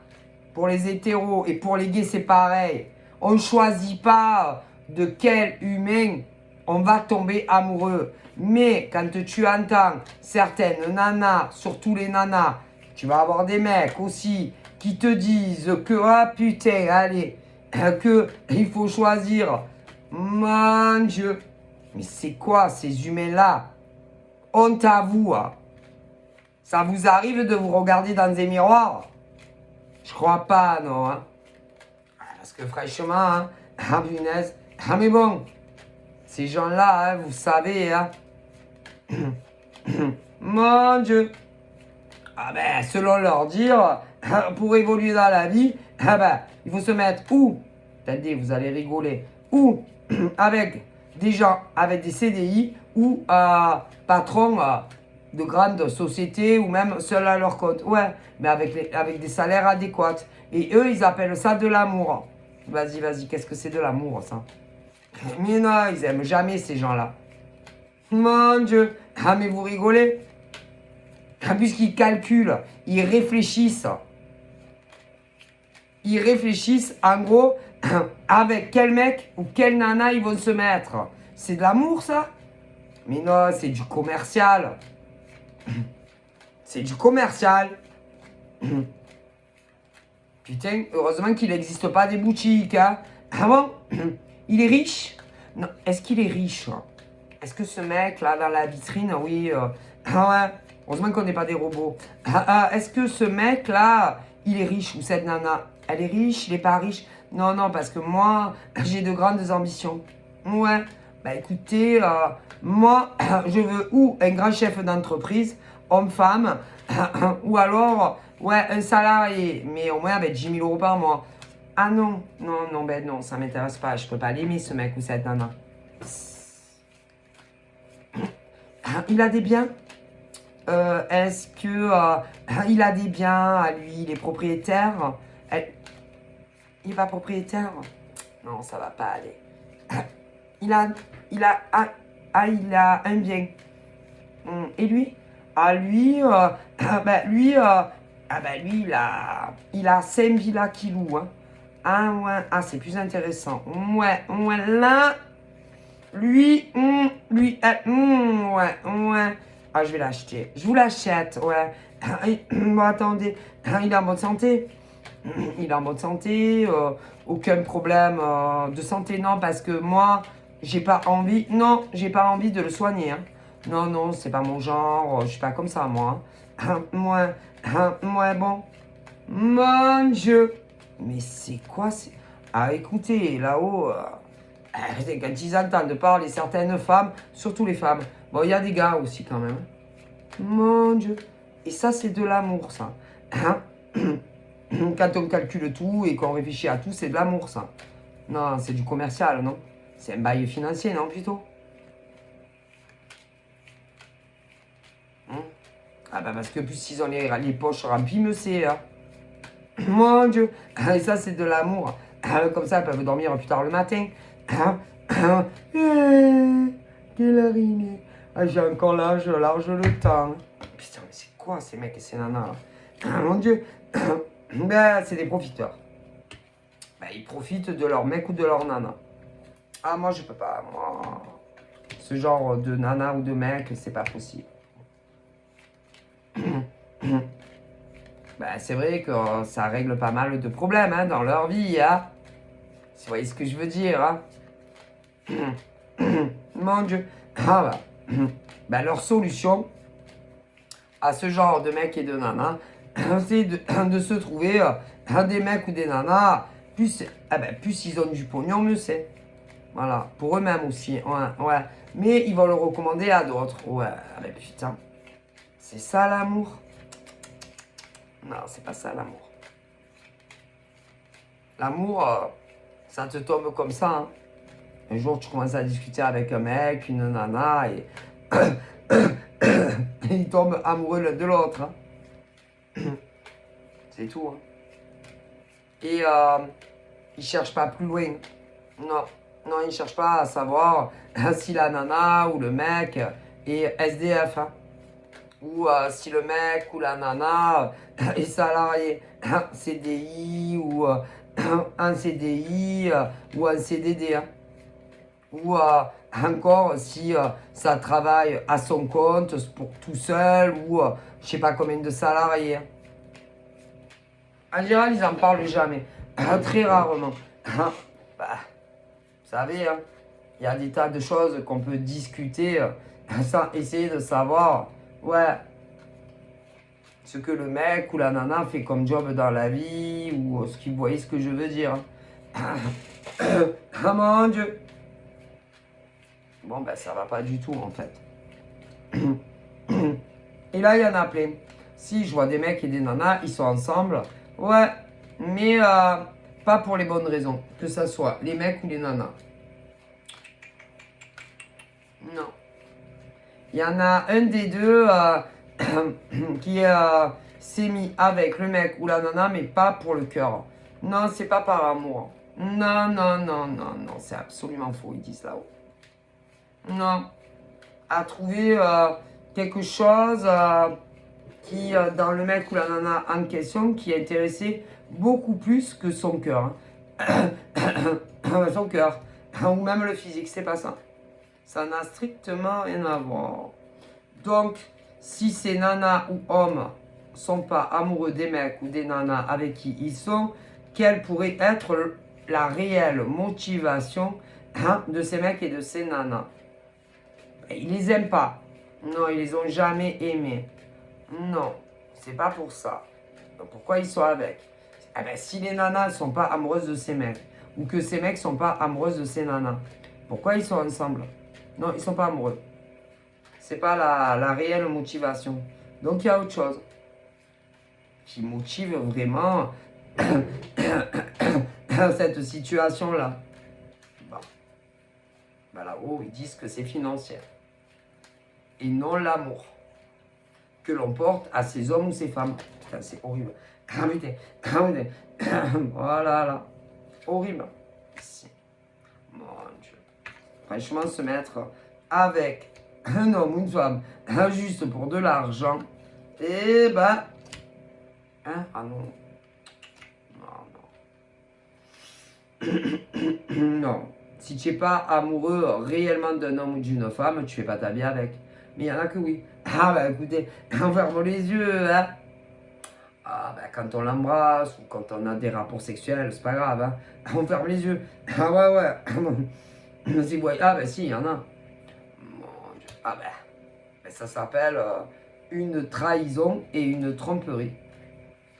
Pour les hétéros et pour les gays, c'est pareil. On ne choisit pas de quel humain on va tomber amoureux. Mais quand tu entends certaines nanas, surtout les nanas, tu vas avoir des mecs aussi qui te disent que, ah putain, allez, que il faut choisir. Mon Dieu. Mais c'est quoi ces humains-là? Honte à vous. Ça vous arrive de vous regarder dans des miroirs? Je crois pas, non. Parce que franchement, ah punaise. Ah mais bon, ces gens-là, vous savez, mon Dieu. Ah ben, selon leur dire, pour évoluer dans la vie, ah ben, il faut se mettre où? Attendez, vous allez rigoler. Ou avec des gens avec des CDI ou patrons de grandes sociétés ou même seuls à leur compte. Ouais, mais avec des salaires adéquats. Et eux, ils appellent ça de l'amour. Vas-y, vas-y, qu'est-ce que c'est de l'amour, ça? Mais non, ils aiment jamais ces gens-là. Mon Dieu. Ah, mais vous rigolez? Puisqu'ils calculent, ils réfléchissent. Ils réfléchissent, en gros, avec quel mec ou quelle nana ils vont se mettre. C'est de l'amour, ça? Mais non, c'est du commercial. C'est du commercial. Putain, heureusement qu'il n'existe pas des boutiques. Ah bon? Il est riche? Non, est-ce qu'il est riche? Est-ce que ce mec-là, dans la vitrine, oui... ouais, heureusement qu'on n'est pas des robots. Est-ce que ce mec-là, il est riche ou cette nana? Elle est riche, il n'est pas riche? Non, non, parce que moi, j'ai de grandes ambitions. Ouais, bah écoutez, moi, je veux ou un grand chef d'entreprise, homme-femme, ou alors, ouais, un salarié, mais au moins avec 10 000 euros par mois. Ah non, non, non, ben non, ça m'intéresse pas. Je peux pas l'aimer, ce mec ou cette nana. Il a des biens? Est-ce que il a des biens à lui? Il est propriétaire? Il n'est pas propriétaire? Non, ça va pas aller. Il a il a un bien. Et lui? Ah, lui, lui, il a 5 villas qu'il loue. Ah, ouais, c'est plus intéressant. Ouais, là, lui, ouais, Ah, je vais l'acheter. Je vous l'achète, ouais. Bon, attendez, il est en bonne santé. Il est en bonne santé, aucun problème de santé, non, parce que moi, j'ai pas envie, non, j'ai pas envie de le soigner. Hein. Non, non, c'est pas mon genre, je suis pas comme ça, moi. Moi, moi, bon, mon Dieu. Mais c'est quoi, c'est... Ah, écoutez, là-haut, quand ils entendent parler certaines femmes, surtout les femmes, bon, il y a des gars aussi quand même. Mon Dieu. Et ça, c'est de l'amour, ça. Hein. Quand on calcule tout et qu'on réfléchit à tout, c'est de l'amour, ça. Non, c'est du commercial, non? C'est un bail financier, non, plutôt? Hein. Ah bah parce que plus ils ont les poches remplies, mieux c'est. Hein. Mon Dieu. Et ça, c'est de l'amour. Comme ça, elles peuvent dormir plus tard le matin. Quelle heure il est? Ah, j'ai encore large le temps. Putain, mais c'est quoi ces mecs et ces nanas là? Mon Dieu. Ben, c'est des profiteurs. Ben, ils profitent de leur mec ou de leur nana. Ah, moi, je peux pas. Moi, ce genre de nana ou de mec, c'est pas possible. Ben, c'est vrai que ça règle pas mal de problèmes hein, dans leur vie. Hein. Vous voyez ce que je veux dire hein. Mon Dieu. Ah, bah. Ben, leur solution à ce genre de mec et de nana, c'est de se trouver des mecs ou des nanas. Plus, plus ils ont du pognon, mieux c'est. Voilà, pour eux-mêmes aussi. Ouais, ouais. Mais ils vont le recommander à d'autres. Ouais, mais putain. C'est ça l'amour? Non, c'est pas ça l'amour. L'amour, ça te tombe comme ça. Hein. Un jour, tu commences à discuter avec un mec, une nana, et ils tombent amoureux l'un de l'autre. Hein. C'est tout. Hein. Et ils cherchent pas plus loin. Non, non, ils cherchent pas à savoir si la nana ou le mec est SDF. Hein. Ou si le mec ou la nana est salarié CDI ou un CDI ou un CDD. Hein. Ou encore si ça travaille à son compte pour tout seul ou je sais pas combien de salariés. Hein. En général, ils n'en parlent jamais. Très rarement. Bah, vous savez, hein, il y a des tas de choses qu'on peut discuter sans essayer de savoir, ouais, ce que le mec ou la nana fait comme job dans la vie ou ce qu'ils voient, ce que je veux dire. Oh mon Dieu. Bon, ben ça va pas du tout en fait. Et là, il y en a plein. Si je vois des mecs et des nanas, ils sont ensemble, ouais, mais pas pour les bonnes raisons, que ce soit les mecs ou les nanas. Non. Il y en a un des deux qui s'est mis avec le mec ou la nana, mais pas pour le cœur. Non, c'est pas par amour. Non, non, non, non, non, c'est absolument faux, ils disent là-haut. Non. À trouver quelque chose qui, dans le mec ou la nana en question, qui est intéressé beaucoup plus que son cœur. Hein. Son cœur. Ou même le physique, c'est pas ça. Ça n'a strictement rien à voir. Donc, si ces nanas ou hommes sont pas amoureux des mecs ou des nanas avec qui ils sont, quelle pourrait être la réelle motivation de ces mecs et de ces nanas? Ils les aiment pas. Non, ils les ont jamais aimés. Non, c'est pas pour ça. Donc, pourquoi ils sont avec? Eh ben, si les nanas ne sont pas amoureuses de ces mecs, ou que ces mecs sont pas amoureux de ces nanas, pourquoi ils sont ensemble? Non, ils sont pas amoureux. C'est pas la réelle motivation. Donc il y a autre chose qui motive vraiment cette situation-là. Bon. Ben là-haut, ils disent que c'est financier. Et non l'amour que l'on porte à ces hommes ou ces femmes. Putain, c'est horrible. Ah putain, voilà là. Horrible. Mon Dieu. Franchement, se mettre avec un homme ou une femme juste pour de l'argent, et ben, hein, ah non, non, non, non. Si tu n'es pas amoureux réellement d'un homme ou d'une femme, tu fais pas ta vie avec. Mais il y en a que oui. Ah bah écoutez, on ferme les yeux, hein. Ah bah quand on l'embrasse ou quand on a des rapports sexuels, c'est pas grave, hein. On ferme les yeux. Ah ouais, ouais. Si, ouais. Ah bah si, il y en a. Mon Dieu. Ah bah ça s'appelle une trahison et une tromperie.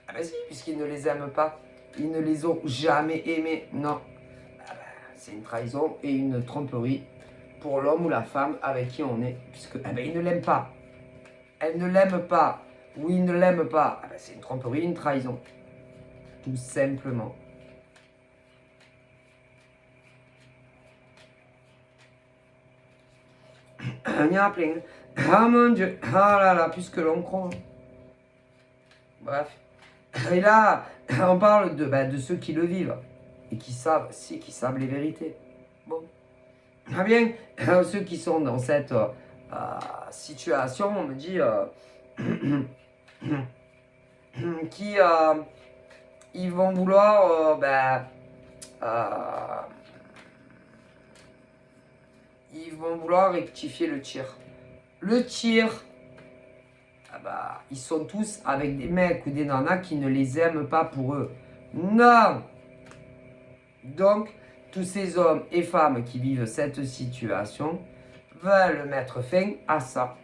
Ah bah si, puisqu'ils ne les aiment pas. Ils ne les ont jamais aimés, non. Ah bah, c'est une trahison et une tromperie pour l'homme ou la femme avec qui on est. Puisque ah bah, ils ne l'aiment pas. Elle ne l'aime pas. Ou il ne l'aime pas. Ah bah, c'est une tromperie, une trahison. Tout simplement. Il y en a plein. Ah mon Dieu. Ah là là, plus que l'on croit. Bref. Et là, on parle de ceux qui le vivent. Et qui savent, si, qui savent les vérités. Bon. Ah bien, ceux qui sont dans cette situation, on me dit, qui ils vont vouloir, ils vont vouloir rectifier le tir. Le tir, ah bah, ils sont tous avec des mecs ou des nanas qui ne les aiment pas pour eux. Non. Donc, tous ces hommes et femmes qui vivent cette situation veulent mettre fin à ça.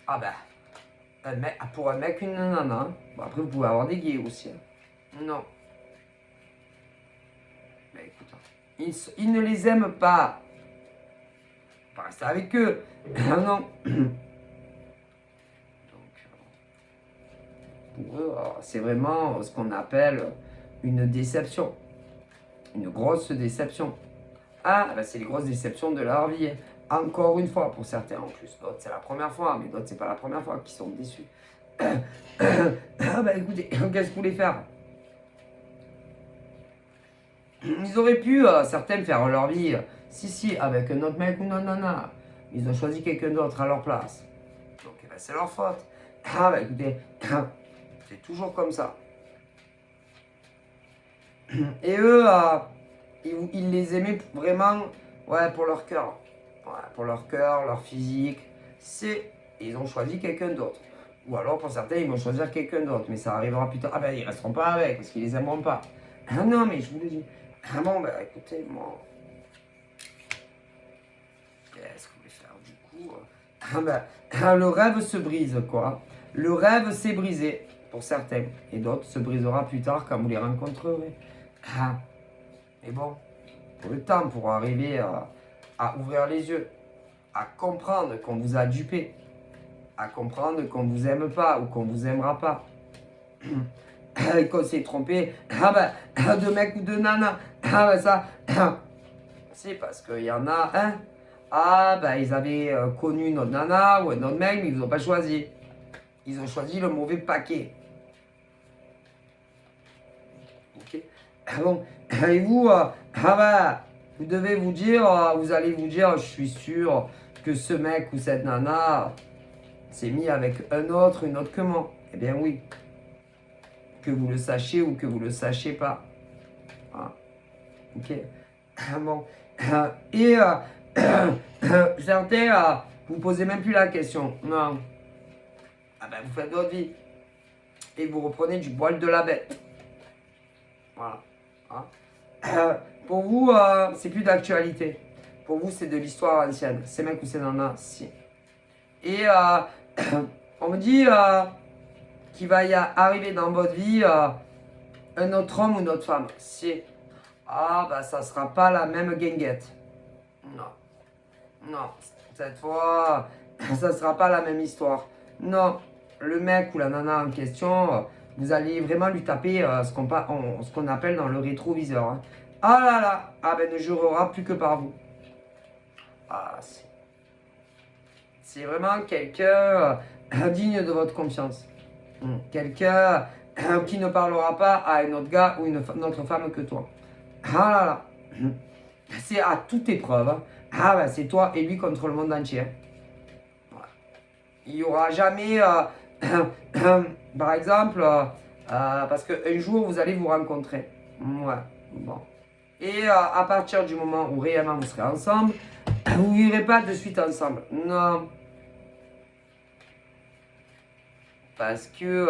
Ah ben, pour un mec, une nana. Bon, après, vous pouvez avoir des gays aussi. Non. Ben écoute, ils ne les aiment pas. Pas rester avec eux. Non. Donc, pour eux, c'est vraiment ce qu'on appelle une déception. Une grosse déception. Ah, ben c'est les grosses déceptions de leur vie. Encore une fois, pour certains en plus. D'autres, c'est la première fois, mais d'autres, c'est pas la première fois qu'ils sont déçus. Ah, bah écoutez, qu'est-ce que vous voulez faire? Ils auraient pu, certains, faire leur vie, si, avec un autre mec ou une autre nana. Ils ont choisi quelqu'un d'autre à leur place. Donc, ben, c'est leur faute. Ah, bah écoutez, c'est toujours comme ça. Et eux, ils les aimaient vraiment, ouais, pour leur cœur. Ouais, pour leur cœur, leur physique. Ils ont choisi quelqu'un d'autre. Ou alors, pour certains, ils vont choisir quelqu'un d'autre. Mais ça arrivera plus tard. Ah ben, ils resteront pas avec, parce qu'ils les aimeront pas. Ah non, mais je vous le dis. Ah bon, ben, écoutez, moi... Qu'est-ce qu'on va faire du coup? Ah ben, le rêve se brise, quoi. Le rêve s'est brisé, pour certains. Et d'autres se brisera plus tard, quand vous les rencontrerez. Ah, mais bon, pour le temps, pour arriver à ouvrir les yeux, à comprendre qu'on vous a dupé, à comprendre qu'on vous aime pas ou qu'on vous aimera pas, qu'on s'est trompé, ah ben, de mec ou de nana, ah ben ça, c'est parce qu'il y en a un, ah ben ils avaient connu notre nana ou un autre mec, mais ils n'ont pas choisi. Ils ont choisi le mauvais paquet. Ok. Bon, et vous, ah ben, vous devez vous dire, vous allez vous dire, je suis sûr que ce mec ou cette nana s'est mis avec un autre, une autre que moi. Eh bien oui. Que vous le sachiez ou que vous le sachiez pas. Ah, ok. Bon. Et certains, vous posez même plus la question. Non. Ah ben vous faites votre vie. Et vous reprenez du poil de la bête. Voilà. Hein. Pour vous, c'est plus d'actualité. Pour vous, c'est de l'histoire ancienne. Ces mecs ou ces nanas, si. Et on me dit qu'il va y arriver dans votre vie un autre homme ou une autre femme. Si. Ah, bah ça sera pas la même guinguette. Non. Non. Cette fois, ça sera pas la même histoire. Non. Le mec ou la nana en question, vous allez vraiment lui taper ce qu'on appelle dans le rétroviseur. Hein. Ah là là. Ah ben ne jurera plus que par vous. Ah, c'est vraiment quelqu'un digne de votre confiance. Quelqu'un qui ne parlera pas à un autre gars ou une autre femme que toi. Ah là là. C'est à toute épreuve. Hein. Ah ben c'est toi et lui contre le monde entier. Voilà. Il n'y aura jamais, par exemple, parce qu'un jour vous allez vous rencontrer. Ouais, bon. Et à partir du moment où réellement vous serez ensemble, vous ne vivrez pas de suite ensemble. Non. Parce que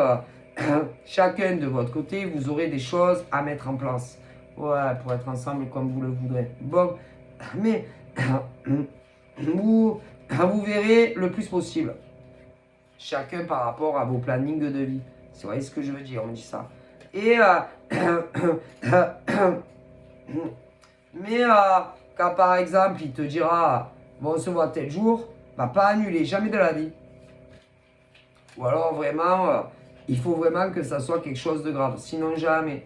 chacun de votre côté, vous aurez des choses à mettre en place. Ouais, pour être ensemble comme vous le voudrez. Bon, mais vous verrez le plus possible. Chacun par rapport à vos plannings de vie. Vous voyez ce que je veux dire, on dit ça. Et mais quand par exemple il te dira bon, on se voit tel jour, va pas annuler, jamais de la vie. Ou alors vraiment, il faut vraiment que ça soit quelque chose de grave. Sinon jamais.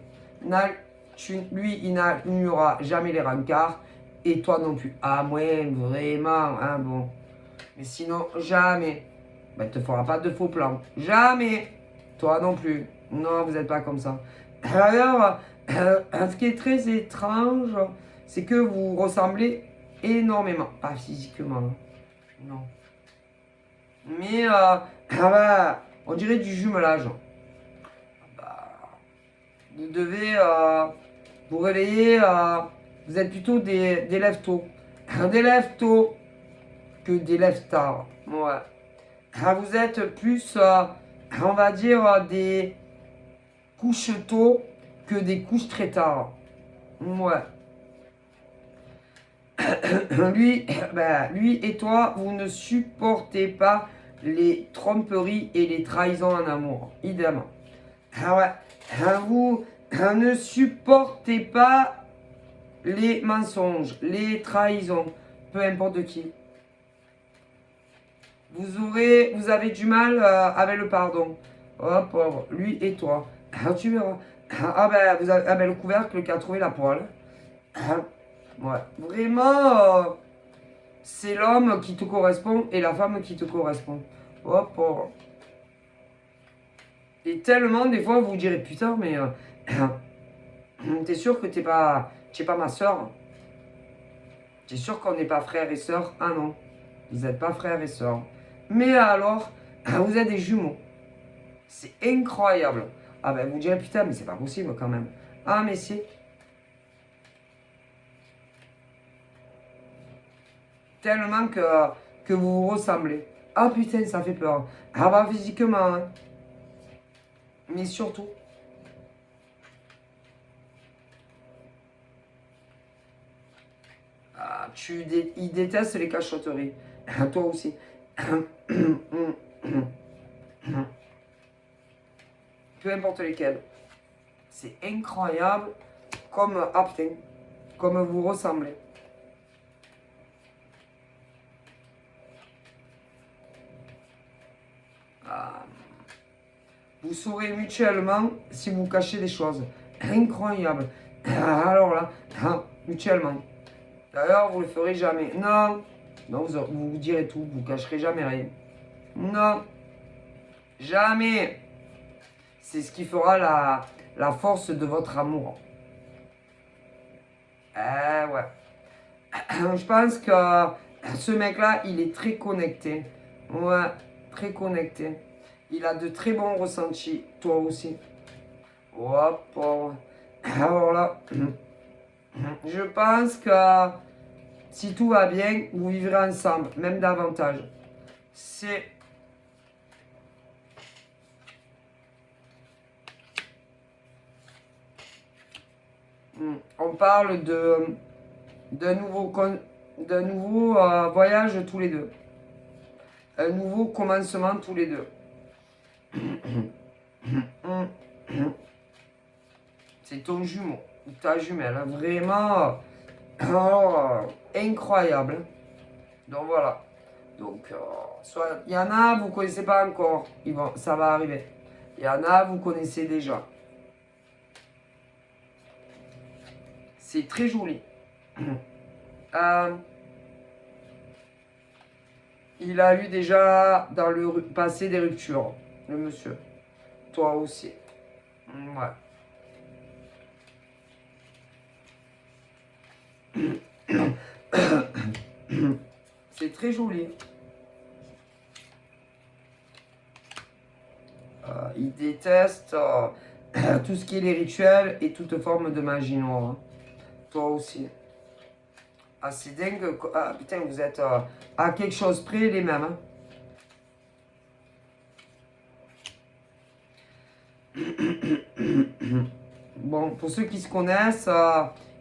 Lui, il n'annulera jamais les rencarts et toi non plus. À moins vraiment, hein, bon. Mais sinon jamais. Ben, il ne te fera pas de faux plans. Jamais. Toi non plus. Non, vous n'êtes pas comme ça. Alors, ce qui est très étrange, c'est que vous ressemblez énormément. Pas physiquement. Non. Mais, on dirait du jumelage. Bah, vous devez vous réveiller. Vous êtes plutôt des lève tôt. Des lève tôt que des lève tard. Ouais. Vous êtes plus, on va dire, des couches tôt que des couches très tard. Ouais. Lui et toi, vous ne supportez pas les tromperies et les trahisons en amour. Idem. Vous ne supportez pas les mensonges, les trahisons, peu importe qui. Vous avez du mal avec le pardon. Oh pauvre, lui et toi. Tu verras. Vous avez le couvercle qui a trouvé la poêle. Ouais. Vraiment, c'est l'homme qui te correspond et la femme qui te correspond. Oh pauvre. Et tellement, des fois, vous vous direz, putain, mais t'es sûr que t'es pas ma soeur? T'es sûr qu'on n'est pas frères et sœurs? Ah non, vous n'êtes pas frères et sœurs. Mais alors, vous êtes des jumeaux. C'est incroyable. Ah ben, vous direz, putain, mais c'est pas possible quand même. Ah, mais si. Tellement que vous vous ressemblez. Ah putain, ça fait peur. Ah bah, physiquement, hein. Mais surtout. Ah, il déteste les cachotteries. Toi aussi. Peu importe lesquelles. C'est incroyable comme comme vous ressemblez. Vous saurez mutuellement si vous cachez des choses. Incroyable. Alors là, mutuellement. D'ailleurs, vous ne le ferez jamais. Non. Non, vous direz tout. Vous ne cacherez jamais rien. Non. Jamais. C'est ce qui fera la force de votre amour. Ouais. Je pense que ce mec-là, il est très connecté. Ouais, très connecté. Il a de très bons ressentis. Toi aussi. Hop, oh. Alors là, je pense que si tout va bien, vous vivrez ensemble, même davantage. C'est... On parle d'un nouveau voyage tous les deux. Un nouveau commencement tous les deux. C'est ton jumeau, ta jumelle, hein, vraiment incroyable. Donc voilà. Donc, soit il y en a, vous ne connaissez pas encore, ça va arriver. Il y en a, vous connaissez déjà. C'est très joli. Il a eu déjà dans le passé des ruptures, le monsieur. Toi aussi. Ouais. C'est très joli. Il déteste tout ce qui est les rituels et toute forme de magie noire. Hein. Toi aussi. Ah, c'est dingue. Ah, putain, vous êtes à quelque chose près les mêmes. Hein. bon, pour ceux qui se connaissent,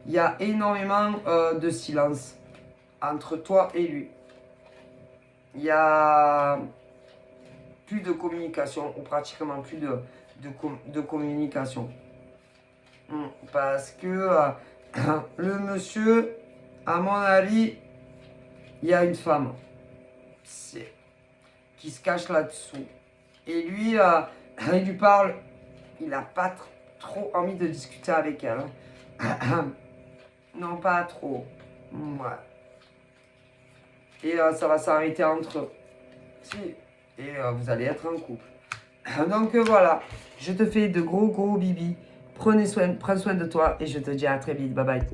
il y a énormément de silence entre toi et lui. Il y a plus de communication, ou pratiquement plus de communication. Parce que le monsieur, à mon avis, il y a une femme qui se cache là-dessous. Et lui, il lui parle, il n'a pas trop envie de discuter avec elle. Non, pas trop. Ouais. Et ça va s'arrêter entre eux. Si. Et vous allez être en couple. Donc voilà, je te fais de gros bibis. Prends soin de toi et je te dis à très vite. Bye bye.